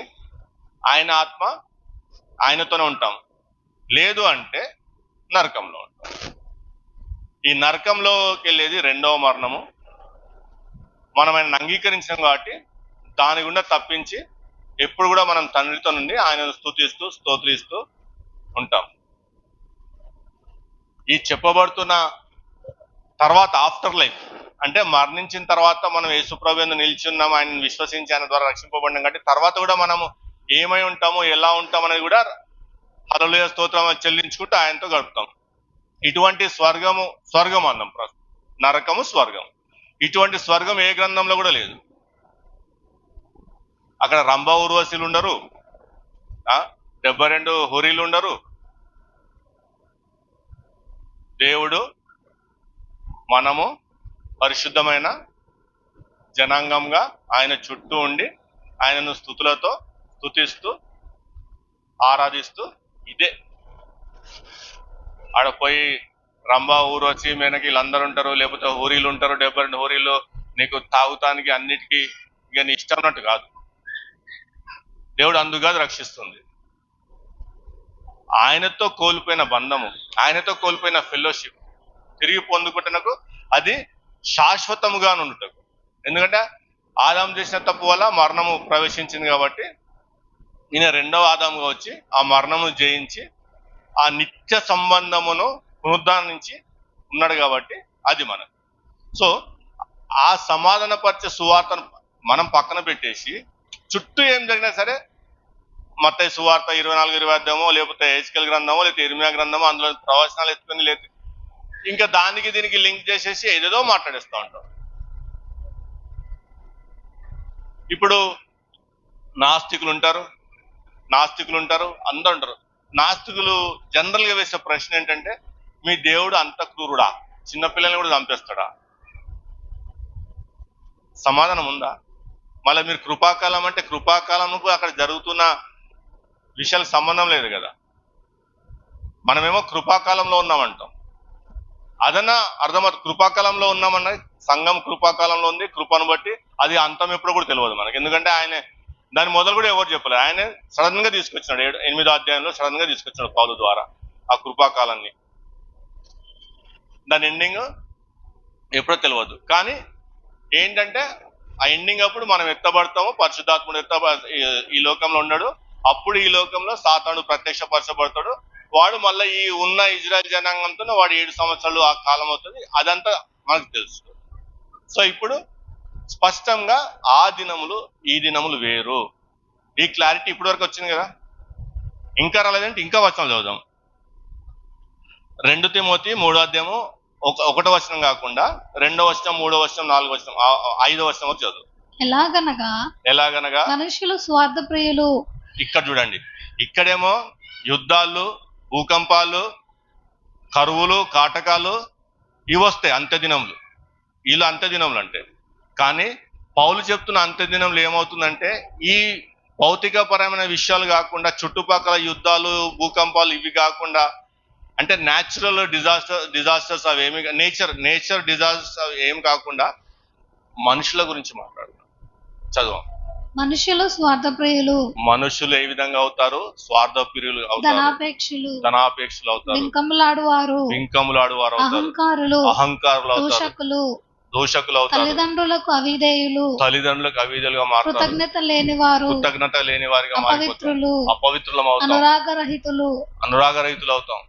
ఆయన ఆత్మ ఆయనతోనే ఉంటాం. లేదు అంటే నరకంలో ఉంటాం. ఈ నరకంలోకి వెళ్ళేది 2వ మరణము. మనం ఆయన అంగీకరించాం కాబట్టి దాని గుండా తప్పించి ఎప్పుడు కూడా మనం తండ్రితో నుండి ఆయనను స్తుతిస్తూ స్తోత్రిస్తూ ఉంటాం. ఈ చెప్పబడుతున్న తర్వాత ఆఫ్టర్ లైఫ్ అంటే మరణించిన తర్వాత మనం యేసుప్రభువును నిలిచి ఉన్నాం, ఆయన విశ్వసించి ఆయన ద్వారా రక్షింపబడినాం కాబట్టి తర్వాత కూడా మనము ఏమై ఉంటాము, ఎలా ఉంటాం అనేది కూడా హల్లెలూయా స్తోత్రం చెల్లించుకుంటూ ఆయనతో గడుపుతాం. ఇటువంటి స్వర్గం అన్నాం, నరకము స్వర్గం. ఇటువంటి స్వర్గం ఏ గ్రంథంలో కూడా లేదు. అక్కడ రంభ ఊర్వశీలు ఉండరు, 72 హోరీలు ఉండరు. దేవుడు మనము పరిశుద్ధమైన జనాంగంగా ఆయన చుట్టూ ఉండి ఆయనను స్తుతులతో స్తుతిస్తూ ఆరాధిస్తూ, ఇదే ఆడ పోయి రంభ ఊర్వశి మేనకి వీళ్ళందరూ ఉంటారు, లేకపోతే హోరీలు ఉంటారు, 72 హోరీలు నీకు తాగుతానికి అన్నిటికీ ఇక నీ ఇష్టం అన్నట్టు కాదు. దేవుడు అందుగా రక్షిస్తుంది. ఆయనతో కోల్పోయిన బంధము, ఆయనతో కోల్పోయిన ఫెలోషిప్ తిరిగి పొందుకుంటున్నకు అది శాశ్వతముగా నుండుటకు. ఎందుకంటే ఆదాం చేసిన తప్పు వల్ల మరణము ప్రవేశించింది కాబట్టి ఈయన రెండవ ఆదాముగా వచ్చి ఆ మరణము జయించి ఆ నిత్య సంబంధమును పునరుద్ధరించి ఉన్నాడు కాబట్టి అది మనం. సో ఆ సమాధానపరిచే సువార్తను మనం పక్కన పెట్టేసి చుట్టూ ఏం జరిగినా సరే మత్తయి సువార్త 24-25 లేకపోతే హెజ్కేల్ గ్రంథమో లేకపోతే ఇర్మియా గ్రంథమో అందులో ప్రవచనాలు ఎత్తుకొని లేదు ఇంకా దానికి దీనికి లింక్ చేసేసి ఏదేదో మాట్లాడేస్తూ ఉంటాం. ఇప్పుడు నాస్తికులు ఉంటారు, అందరూ ఉంటారు. నాస్తికులు జనరల్ గా వేసే ప్రశ్న ఏంటంటే, మీ దేవుడు అంత క్రూరుడా, చిన్నపిల్లల్ని కూడా చంపేస్తాడా? సమాధానం ఉందా? మళ్ళీ మీరు కృపాకాలం అంటే కృపాకాలంకు అక్కడ జరుగుతున్న విషయాలకు సంబంధం లేదు కదా. మనమేమో కృపాకాలంలో ఉన్నామంటాం. అదన్నా అర్థమవుతుంది. కృపాకాలంలో ఉన్నామన్న సంఘం కృపాకాలంలో ఉంది, కృపను బట్టి అది అంతం ఎప్పుడో కూడా తెలియదు మనకి. ఎందుకంటే ఆయన దాని మొదలు కూడా ఎవరు చెప్పలేదు, ఆయన సడన్ గా తీసుకొచ్చినాడు. 8వ అధ్యాయంలో సడన్ గా తీసుకొచ్చినాడు పౌలు ద్వారా ఆ కృపాకాలాన్ని. దాని ఎండింగ్ ఎప్పుడో తెలియదు. కానీ ఏంటంటే ఆ ఎండింగ్ అప్పుడు మనం ఎత్తబడతాము, పరిశుద్ధాత్ముడు ఈ లోకంలో ఉన్నాడు. అప్పుడు ఈ లోకంలో సాతాను ప్రత్యక్షపరచబడతాడు. వాడు మళ్ళీ ఈ ఉన్న ఇజ్రాయెల్ జనాంగంతో వాడు 7 సంవత్సరాలు ఆ కాలం అవుతుంది. అదంతా మనకు తెలుసు. సో ఇప్పుడు స్పష్టంగా ఆ దినములు ఈ దినములు వేరు. ఈ క్లారిటీ ఇప్పటి వరకు వచ్చింది కదా. ఇంకా రాలేదంటే ఇంకా వచనం చదువుదాం. 2 తిమోతి 3వ అధ్యాయము 1వ వచనం కాకుండా 2వ వచనం, 3వ వచనం, 4వ వచనం, 5వ వచనం వరకు చదువు. ఎలాగనగా మనుషులు స్వార్థ ప్రియులు. ఇక్కడ చూడండి, ఇక్కడేమో యుద్ధాలు, భూకంపాలు, కరువులు, కాటకాలు ఇవి వస్తాయి అంత్యదినములు. వీళ్ళు అంత్యదినములు అంటే. కానీ పౌలు చెప్తున్న అంత్యదినంలో ఏమవుతుందంటే ఈ భౌతికపరమైన విషయాలు కాకుండా, చుట్టుపక్కల యుద్ధాలు, భూకంపాలు ఇవి కాకుండా, అంటే న్యాచురల్ డిజాస్టర్స్ అవేమి, నేచర్ డిజాస్టర్స్ అవి ఏమి కాకుండా మనుషుల గురించి మాట్లాడుతున్నాం. చదువు. మనుషులు స్వార్థ ప్రియులు. మనుషులు ఏ విధంగా అవుతారు? స్వార్థ ప్రియులు అవుతారు, ధనాపేక్షలు అవుతారు, వింకములాడువారు అవుతారు, అహంకారులు అవుతారు, దూషకులు అవుతారు, తల్లిదండ్రులకు అవిధేయులుగా మారుతారు, కృతజ్ఞత లేని వారిగా మారిపోతారు, అపవిత్రులం అవుతాం, అనురాగరహితులు అవుతాం,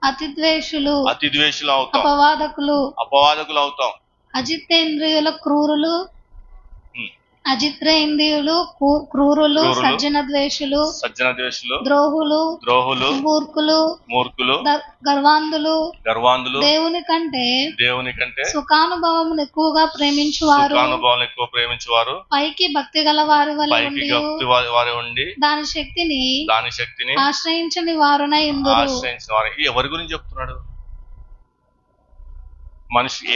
అతిద్వేషులు అవుతాం, అపవాదకులు అవుతాం, అజిత్రేంద్రియులు, క్రూరులు, సజ్జన ద్వేషులు, ద్రోహులు, మూర్ఖులు, గర్వాంధులు, దేవుని కంటే సుఖానుభవములు ఎక్కువగా ప్రేమించువారు, పైకి భక్తి గల వారి వలె ఉండి దాని శక్తిని ఆశ్రయించని వారునై ఉందురు. ఎవరి గురించి చెప్తున్నాడు?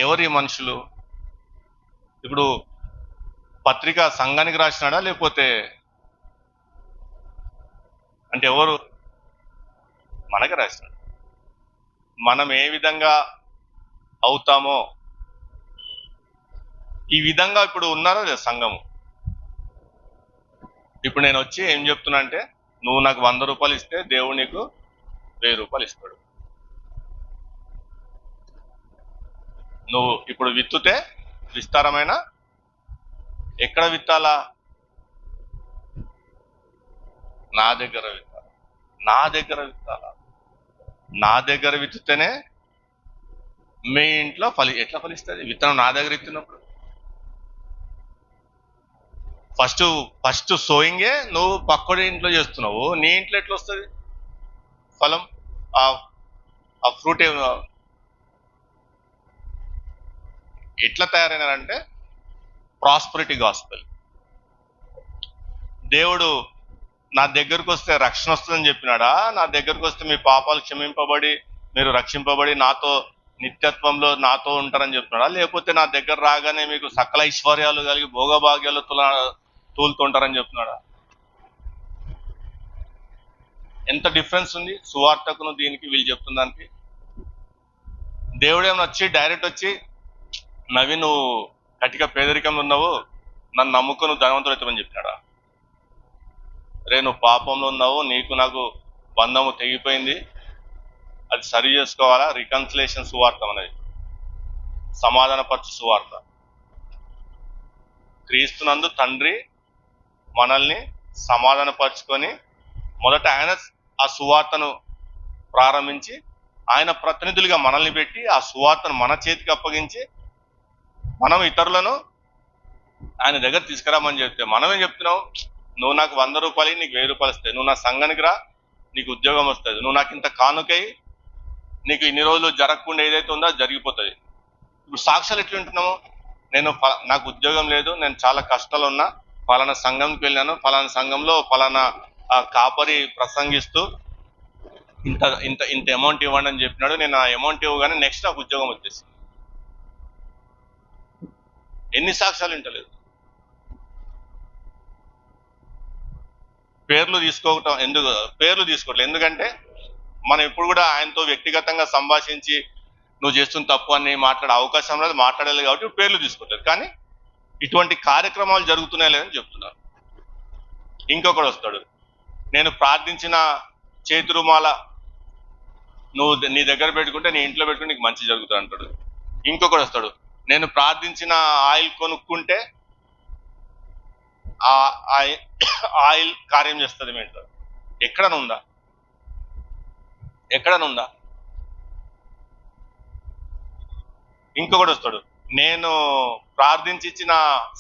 ఎవరి మనుషులు? ఇప్పుడు పత్రిక సంఘానికి రాసినాడా, లేకపోతే అంటే ఎవరు? మనకి రాసినాడు. మనం ఏ విధంగా అవుతామో ఈ విధంగా ఇప్పుడు ఉన్నారో లేదు సంఘము. ఇప్పుడు నేను వచ్చి ఏం చెప్తున్నా అంటే, నువ్వు నాకు 100 రూపాయలు ఇస్తే దేవుడు నీకు 1000 రూపాయలు ఇస్తాడు. నువ్వు ఇప్పుడు విత్తుతే విస్తారమైన, ఎక్కడ విత్తాలా? నా దగ్గర విత్తాలా. నా దగ్గర విత్తుతేనే మీ ఇంట్లో ఎట్లా ఫలిస్తుంది? విత్తనం నా దగ్గర విత్తినప్పుడు ఫస్ట్ సోయింగే నువ్వు పక్కడి ఇంట్లో చేస్తున్నావు, నీ ఇంట్లో ఎట్లా వస్తుంది ఫలం? ఆ ఫ్రూట్ ఎట్లా తయారైనారంటే ప్రాస్పరిటీ గాస్పెల్. దేవుడు నా దగ్గరకు వస్తే రక్షణ వస్తుందని చెప్పినాడా? నా దగ్గరకు వస్తే మీ పాపాలు క్షమింపబడి మీరు రక్షింపబడి నాతో నిత్యత్వంలో నాతో ఉంటారని చెప్తున్నాడా? లేకపోతే నా దగ్గర రాగానే మీకు సకల ఐశ్వర్యాలు కలిగి భోగభాగ్యాలు తూలుతుంటారని చెప్తున్నాడా? ఎంత డిఫరెన్స్ ఉంది సువార్తకును దీనికి, వీళ్ళు చెప్తున్న దానికి. దేవుడేమో వచ్చి డైరెక్ట్ వచ్చి, నవీన్ నువ్వు కటిక పేదరికంలో ఉన్నావు, నన్ను నమ్ముకు నువ్వు ధనవంతుడు అవుతామని చెప్పినాడా? రే నువ్వు పాపంలో ఉన్నావు, నీకు నాకు బంధము తెగిపోయింది, అది సరి చేసుకోవాలా. రికన్సిలేషన్ సువార్త అనేది, సమాధానపరచు సువార్త. క్రీస్తునందు తండ్రి మనల్ని సమాధానపరుచుకొని మొదట ఆయన ఆ సువార్తను ప్రారంభించి ఆయన ప్రతినిధులుగా మనల్ని పెట్టి ఆ సువార్తను మన చేతికి అప్పగించి మనం ఇతరులను ఆయన దగ్గర తీసుకురామని చెప్తే మనమేం చెప్తున్నావు? నువ్వు నాకు 100 రూపాయలు, నీకు 1000 రూపాయలు వస్తాయి, నువ్వు నా సంఘానికి రా, నీకు ఉద్యోగం వస్తుంది, నువ్వు నాకు ఇంత కానుకై, నీకు ఇన్ని రోజులు జరగకుండా ఏదైతే ఉందో అది జరిగిపోతుంది. ఇప్పుడు సాక్ష్యాలు ఎట్లా ఉంటున్నాము? నాకు ఉద్యోగం లేదు, నేను చాలా కష్టాలు ఉన్నా, ఫలానా సంఘంకి వెళ్ళాను, ఫలానా సంఘంలో ఫలానా కాపరి ప్రసంగిస్తూ ఇంత ఇంత ఇంత అమౌంట్ ఇవ్వండి అని చెప్పినాడు, నేను ఆ అమౌంట్ ఇవ్వగానే నెక్స్ట్ నాకు ఉద్యోగం వచ్చేసింది. ఎన్ని సాక్ష్యాలు వింటలేదు. పేర్లు తీసుకోవట్లేదు. ఎందుకంటే మనం ఇప్పుడు కూడా ఆయనతో వ్యక్తిగతంగా సంభాషించి నువ్వు చేస్తున్న తప్పు అని మాట్లాడే అవకాశం లేదు, మాట్లాడాలి కాబట్టి పేర్లు తీసుకోవట్లేదు. కానీ ఇటువంటి కార్యక్రమాలు జరుగుతున్నాయి లేదని చెప్తున్నారు. ఇంకొకడు వస్తాడు, నేను ప్రార్థించిన చేతి రుమాల నువ్వు నీ దగ్గర పెట్టుకుంటే, నీ ఇంట్లో పెట్టుకుంటే నీకు మంచి జరుగుతుంది అంటాడు. ఇంకొకడు వస్తాడు, నేను ప్రార్థించిన ఆయిల్ కొనుక్కుంటే ఆ ఆయిల్ కార్యం చేస్తుంది మీ ఇంట్లో. ఎక్కడనుందా? ఇంకొకటి వస్తాడు, నేను ప్రార్థించి ఇచ్చిన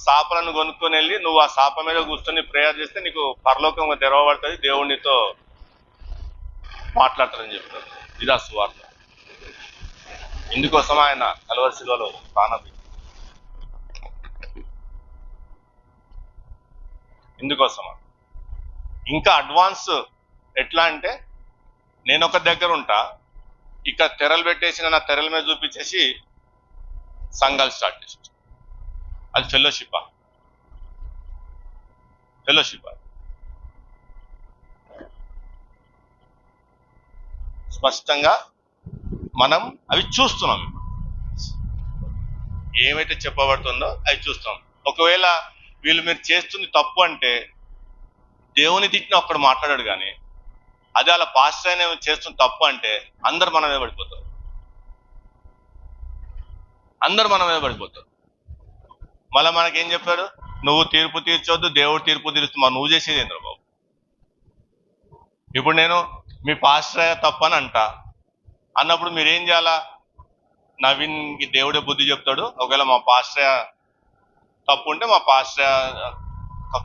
శాపలను కొనుక్కొని వెళ్ళి నువ్వు ఆ శాప మీద కూర్చొని ప్రేయర్ చేస్తే నీకు పరలోకంగా తెరవబడుతుంది, దేవునితో మాట్లాడతారని చెప్తారు. ఇదా సువార్త. ఇందుకోసం ఆయన కల్వరి శిలువలో ప్రాణం. ఇందుకోసమా? ఇంకా అడ్వాన్స్ ఎట్లా అంటే, నేను ఒక దగ్గర ఉంటా, ఇక తెరలు పెట్టేసిన నా తెరల మీద చూపించేసి సంఘాలు స్టార్ట్ చేసి, అది ఫెలోషిప్. స్పష్టంగా మనం అవి చూస్తున్నాం. ఏమైతే చెప్పబడుతుందో అవి చూస్తాం. ఒకవేళ వీళ్ళు మీరు చేస్తుంది తప్పు అంటే దేవుని తిట్టిన ఒక్కడు మాట్లాడాడు, కానీ అదే అలా పాస్టర్ అయిన చేస్తున్న తప్పు అంటే అందరు మన మీద పడిపోతారు. మళ్ళీ మనకేం చెప్పాడు? నువ్వు తీర్పు తీర్చొద్దు, దేవుడు తీర్పు తీరుస్తున్నా. నువ్వు చేసేది ఏంద్ర బాబు? ఇప్పుడు నేను మీ పాస్టర్ తప్పని అన్నప్పుడు మీరేం చేయాలా? నవీన్కి దేవుడే బుద్ధి చెప్తాడు. ఒకవేళ మా పాస్టర్ తప్పు ఉంటే మా పాస్టర్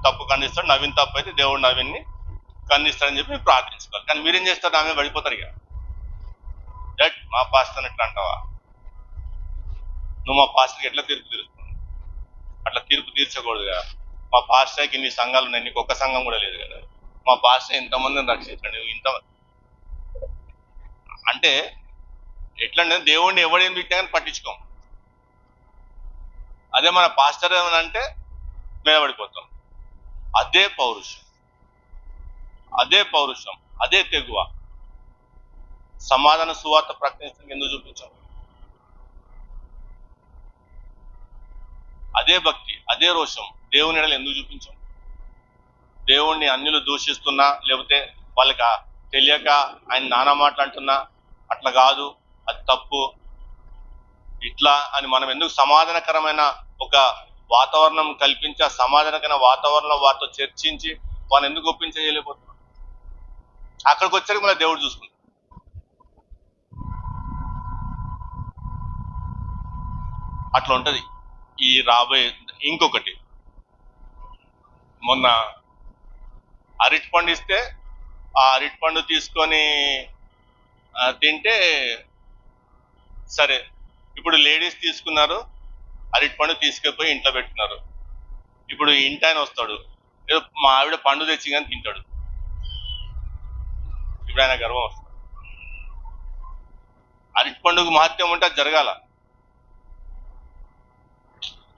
తప్పు ఖండిస్తాడు, నవీన్ తప్పు అయితే దేవుడు నవీన్ని ఖండిస్తాడని చెప్పి ప్రార్థించుకోవాలి. కానీ మీరేం చేస్తారు? ఆమె పడిపోతారు. ఇక డట్ మా పాస్టర్ ఎట్లా అంటావా? నువ్వు మా పాస్టర్కి ఎట్లా తీర్పు తీరుస్తున్నావు? అట్లా తీర్పు తీర్చకూడదు కదా. మా పాస్టర్కి ఇన్ని సంఘాలు ఉన్నాయి, నీకు ఒక్క సంఘం కూడా లేదు కదా. మా పాస్టర్ ఇంతమందిని రక్షించండి, ఇంత అంటే ఎట్లంటే దేవుడిని ఎవడేం తిట్టినా కానీ పట్టించుకోం. అదే మన పాస్టర్ ఏమనంటే మీద పడిపోతాం. అదే పౌరుషం, అదే తెగువ. సమాధాన సువార్త ప్రకటించడానికి ఎందుకు చూపించాం? అదే భక్తి, అదే రోషం దేవుని ఎడల ఎందుకు చూపించాం? దేవుణ్ణి అన్యులు దూషిస్తున్నా, లేకపోతే వాళ్ళకి తెలియక ఆయన నానా మాట్లాడుతున్నా, అట్లా కాదు, అది తప్పు, ఇట్లా అని మనం ఎందుకు సమాధానకరమైన ఒక వాతావరణం కల్పించి, ఆ సమాధానకరమైన వాతావరణంలో వారితో చర్చించి వాళ్ళని ఎందుకు ఒప్పించలేకపోతున్నాం? అక్కడికి వచ్చాక మళ్ళీ దేవుడు చూసుకుంటాం. అట్లా ఉంటది ఈ రాబోయే. ఇంకొకటి, మొన్న అరటి పండు ఇస్తే ఆ అరటి పండు తీసుకొని తింటే సరే, ఇప్పుడు లేడీస్ తీసుకున్నారు, అరటి పండు తీసుకెళ్ళిపోయి ఇంట్లో పెట్టుకున్నారు. ఇప్పుడు ఇంటి ఆయన వస్తాడు, ఏదో మా ఆవిడ పండు తెచ్చి కానీ తింటాడు. ఇప్పుడు ఆయన గర్వం వస్తుంది. అరటి పండుగ మహత్యం ఉంటే అది జరగాల.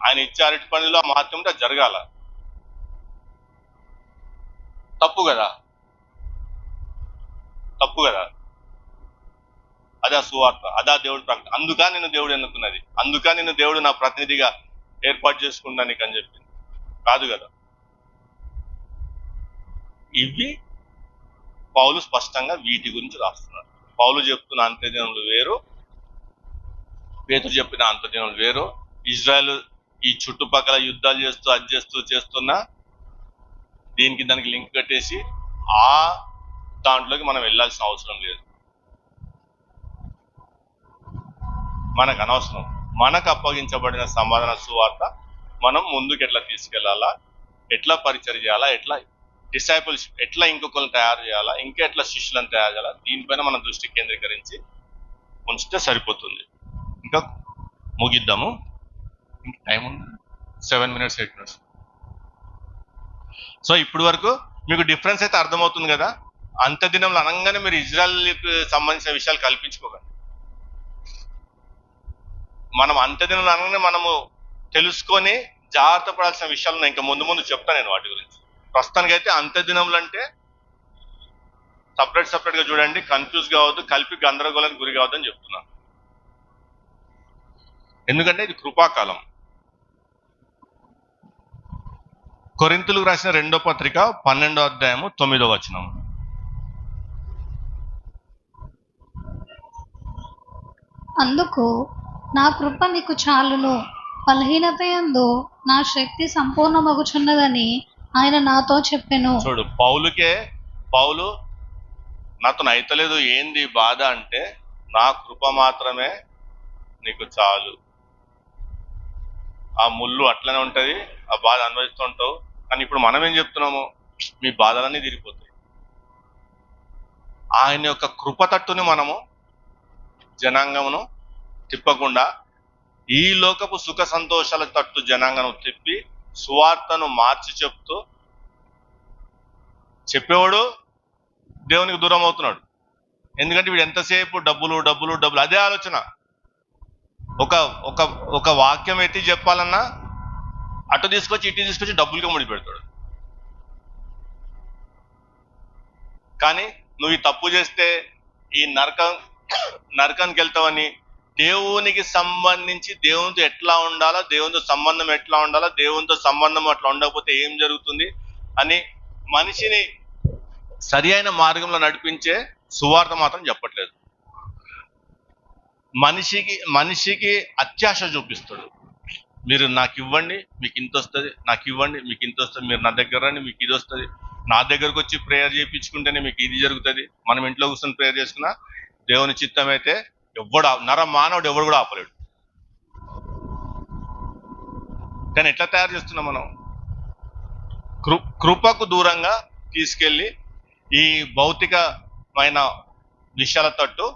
ఆయన ఇచ్చే అరటి పండులో ఆ మహత్యం ఉంటే అది జరగాల. తప్పు కదా, తప్పు కదా. అదే సువార్త, అదా దేవుడు ప్రకటన. అందుకా నిన్ను దేవుడు ఎన్నుకున్నది, అందుకా నిన్ను దేవుడు నా ప్రతినిధిగా ఏర్పాటు చేసుకుంటానికి అని చెప్పింది కాదు కదా. ఇవి పౌలు స్పష్టంగా వీటి గురించి రాస్తున్నాడు. పౌలు చెప్తున్న అంత్యదినములు వేరు, పేతురు చెప్పిన అంత్యదినములు వేరు. ఇజ్రాయెల్ ఈ చుట్టుపక్కల యుద్ధాలు చేస్తూ అది చేస్తున్నా దీనికి దానికి లింక్ కట్టేసి ఆ దాంట్లోకి మనం వెళ్ళాల్సిన అవసరం లేదు. మనకు అనవసరం. మనకు అప్పగించబడిన సమాధాన సువార్త మనం ముందుకు ఎట్లా తీసుకెళ్లాలా, ఎట్లా పరిచయం చేయాలా, ఎట్లా డిసైపుల్షిప్, ఎట్లా ఇంకొకరిని తయారు చేయాలా, ఇంకా ఎట్లా శిష్యులను తయారు చేయాలా, దీనిపైన మనం దృష్టి కేంద్రీకరించి ఉంచితే సరిపోతుంది. ఇంకా ముగిద్దాము. ఇంకా టైం ఉంది, 7 minutes 8 minutes. సో ఇప్పటి వరకు మీకు డిఫరెన్స్ అయితే అర్థమవుతుంది కదా. అంత్యదినంలో అనగానే మీరు ఇజ్రాయెల్కి సంబంధించిన విషయాలు కల్పించుకోకండి. మనం అంత్యదినంలో అనగానే మనము తెలుసుకొని జాగ్రత్త పడాల్సిన విషయాలు ఉన్నాయి. ఇంకా ముందు ముందు చెప్తాను నేను వాటి గురించి. ప్రస్తుతానికి అయితే అంత్యదినములు అంటే సపరేట్ గా చూడండి, కన్ఫ్యూజ్ కావద్దు, కలిపి గందరగోళానికి గురి కావద్దని చెప్తున్నాను. ఎందుకంటే ఇది కృపాకాలం. కొరింథీయులకు రాసిన 2వ పత్రిక 12వ అధ్యాయము 9వ వచనం. అందుకు నా కృప నీకు చాలును, బలహీనత యందు నా శక్తి సంపూర్ణమగుచున్నదని ఆయన నాతో చెప్పెను. చూడు, పౌలు నాతో అయితలేదు, ఏంది బాధ అంటే, నా కృప మాత్రమే నీకు చాలు. ఆ ముళ్ళు అట్లనే ఉంటది, ఆ బాధ అనుభవిస్తూ ఉంటావు. కానీ ఇప్పుడు మనం ఏం చెప్తున్నాము, మీ బాధలన్నీ తీరిపోతాయి. ఆయన యొక్క కృప తట్టుని మనము జనాంగమును తిప్పకుండా ఈ లోకపు సుఖ సంతోషాల తట్టు జనాంగను తిప్పి సువార్తను మార్చి చెప్తూ, చెప్పేవాడు దేవునికి దూరం అవుతున్నాడు. ఎందుకంటే వీడు ఎంతసేపు డబ్బులు డబ్బులు డబ్బులు, అదే ఆలోచన. ఒక వాక్యం ఎత్తి చెప్పాలన్నా అటు తీసుకొచ్చి ఇటు తీసుకొచ్చి డబ్బులుగా ముడి పెడతాడు. కానీ నువ్వు ఈ తప్పు చేస్తే ఈ నరకానికి వెళ్తావని, దేవునికి సంబంధించి దేవునితో ఎట్లా ఉండాలా, దేవునితో సంబంధం ఎట్లా ఉండాలా, దేవునితో సంబంధం అట్లా ఉండకపోతే ఏం జరుగుతుంది అని మనిషిని సరి అయిన మార్గంలో నడిపించే సువార్త మాత్రం చెప్పట్లేదు. మనిషికి అత్యాశ చూపిస్తాడు. మీరు నాకు ఇవ్వండి మీకు ఇంత వస్తుంది, నాకు ఇవ్వండి మీకు ఇంత వస్తుంది, మీరు నా దగ్గర రండి మీకు ఇది వస్తుంది, నా దగ్గరకు వచ్చి ప్రేయర్ చేయించుకుంటేనే మీకు ఇది జరుగుతుంది. మనం ఇంట్లో కూర్చొని ప్రేయర్ చేసుకున్నా దేవుని చిత్తం అయితే మానవుడు ఎవడు కూడా ఆపలేడు. కానీ ఎట్లా తయారు చేస్తున్నాం మనం? కృపకు దూరంగా తీసుకెళ్ళి ఈ భౌతికమైన విషయాల తట్టు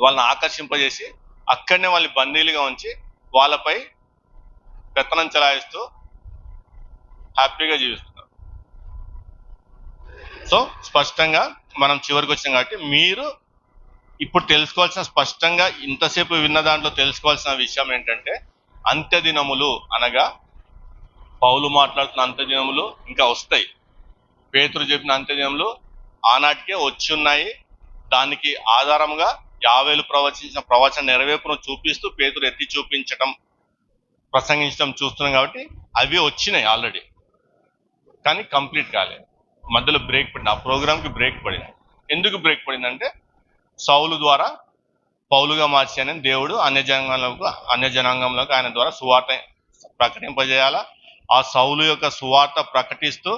వాళ్ళని ఆకర్షింపజేసి అక్కడనే వాళ్ళని బందీలుగా ఉంచి వాళ్ళపై పెత్తనం చెలాయిస్తూ హ్యాపీగా జీవిస్తున్నారు. సో స్పష్టంగా మనం చివరికి వచ్చినాం కాబట్టి మీరు ఇప్పుడు తెలుసుకోవాల్సిన, స్పష్టంగా ఇంతసేపు విన్న దాంట్లో తెలుసుకోవాల్సిన విషయం ఏంటంటే, అంత్యదినములు అనగా పౌలు మాట్లాడుతున్న అంత్యదినములు ఇంకా వస్తాయి. పేతురు చెప్పిన అంత్యదినములు ఆనాటికే వచ్చి ఉన్నాయి. దానికి ఆధారంగా యావేలు ప్రవచించిన ప్రవచన నెరవేర్పును చూపిస్తూ పేతురు ఎత్తి చూపించటం, ప్రసంగించడం చూస్తున్నాం. కాబట్టి అవి వచ్చినాయి ఆల్రెడీ, కానీ కంప్లీట్ కాలేదు. మధ్యలో బ్రేక్ పడింది, ఆ ప్రోగ్రామ్కి బ్రేక్ పడింది. ఎందుకు బ్రేక్ పడిందంటే, సౌలు ద్వారా పౌలుగా మార్చానని దేవుడు అన్య జనాంగంలోకి ఆయన ద్వారా సువార్త ప్రకటింపజేయాలా. ఆ సౌలు యొక్క సువార్త ప్రకటిస్తూ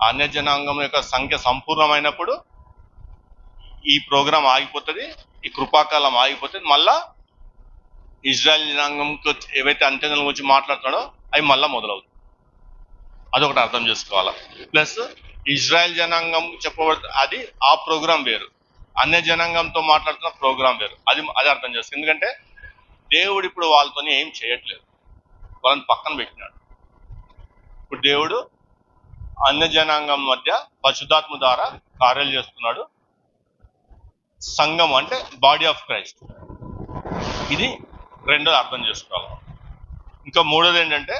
అన్య జనాంగం యొక్క సంఖ్య సంపూర్ణమైనప్పుడు ఈ ప్రోగ్రాం ఆగిపోతుంది, ఈ కృపాకాలం ఆగిపోతుంది. మళ్ళా ఇజ్రాయెల్ జనాంగంతో ఏవైతే అంత్యదినాల గురించి మాట్లాడుతున్నాడో అవి మళ్ళా మొదలవుతుంది. అదొకటి అర్థం చేసుకోవాలా. ప్లస్ ఇజ్రాయెల్ జనాంగం చెప్పబడుతుంది, అది ఆ ప్రోగ్రాం వేరు, అన్య జనాంగంతో మాట్లాడుతున్న ప్రోగ్రాం వేరు. అది అర్థం చేసుకో. ఎందుకంటే దేవుడు ఇప్పుడు వాళ్ళతో ఏం చేయట్లేదు. వాళ్ళని పక్కన పెట్టినాడు. ఇప్పుడు దేవుడు అన్య జనాంగం మధ్య పరిశుద్ధాత్మ ద్వారా కార్యాలు చేస్తున్నాడు. సంఘం అంటే బాడీ ఆఫ్ క్రైస్ట్. ఇది రెండోది అర్థం చేసుకోవాలి. ఇంకా మూడోది ఏంటంటే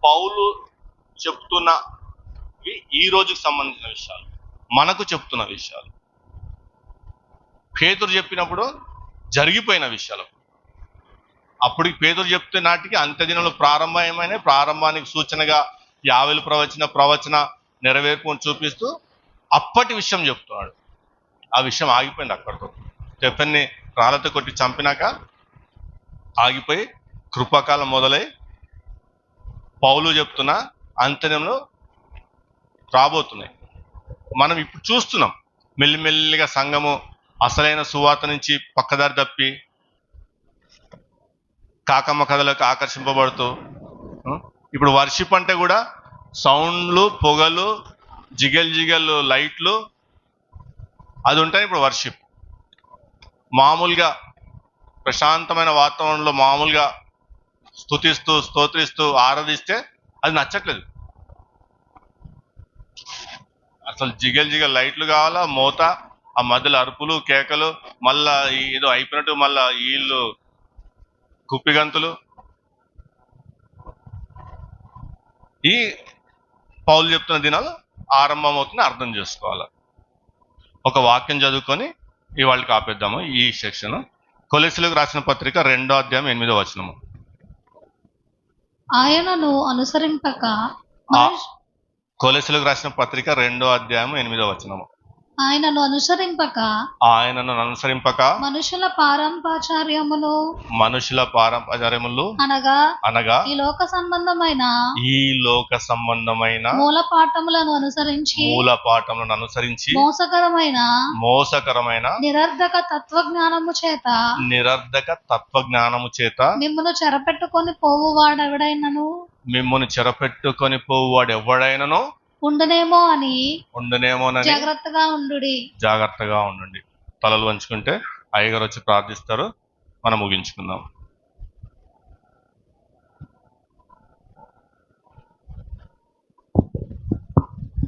పౌలు చెప్తున్నవి ఈ రోజుకి సంబంధించిన విషయాలు, మనకు చెప్తున్న విషయాలు. పేతురు చెప్పినప్పుడు జరిగిపోయిన విషయాలు. అప్పటికి పేతురు చెప్తే నాటికి అంత్యదినంలో ప్రారంభమైన ప్రారంభానికి సూచనగా యావేలు ప్రవచన నెరవేర్పుని చూపిస్తూ అప్పటి విషయం చెప్తున్నాడు. ఆ విషయం ఆగిపోయింది అక్కడితో. స్టెఫెన్ని రాళ్ళతో కొట్టి చంపినాక ఆగిపోయి కృపాకాలం మొదలై పౌలు చెప్తున్న అంత్యదినంలో రాబోతున్నాయి. మనం ఇప్పుడు చూస్తున్నాం మెల్లిమెల్లిగా సంఘము అసలైన సువార్త నుంచి పక్కదారి తప్పి కాకమ్మ కథలకు ఆకర్షింపబడుతూ, ఇప్పుడు వర్షిప్ అంటే కూడా సౌండ్లు, పొగలు, జిగల్ లైట్లు అది ఉంటాయి. ఇప్పుడు వర్షిప్ మామూలుగా ప్రశాంతమైన వాతావరణంలో మామూలుగా స్తుతిస్తూ స్తోత్రిస్తూ ఆరాధిస్తే అది నచ్చట్లేదు. అసలు జిగల్ లైట్లు కావాలా, మోత, ఆ మధ్యలో అరుపులు, కేకలు, మళ్ళా ఏదో అయిపోయినట్టు మళ్ళా వీళ్ళు కుప్పిగంతులు. ఈ పౌలు చెప్తున్న దినాలు ఆరంభం అవుతుంది, అర్థం చేసుకోవాలి. ఒక వాక్యం చదువుకొని ఇవాళకి ఆపేద్దాము ఈ సెక్షన్. కొలెసీలకు రాసిన పత్రిక 2వ అధ్యాయం 8వ వచనము. ఆయనను అనుసరింపక కొలెసీలకు రాసిన పత్రిక 2వ అధ్యాయం 8వ వచనము. ఆయనను అనుసరింపక మనుషుల పారంపర్యములు అనగా ఈ లోక సంబంధమైన మూలపాఠములను అనుసరించి మోసకరమైన నిరర్ధక తత్వజ్ఞానము చేత మిమ్మును చెరపెట్టుకొని పోవువాడు ఎవడైనను ఉండనేమో అని జాగ్రత్తగా ఉండండి. తలలు వంచుకుంటే అయ్యగారు వచ్చి ప్రార్థిస్తారు. మనం ముగించుకుందాం.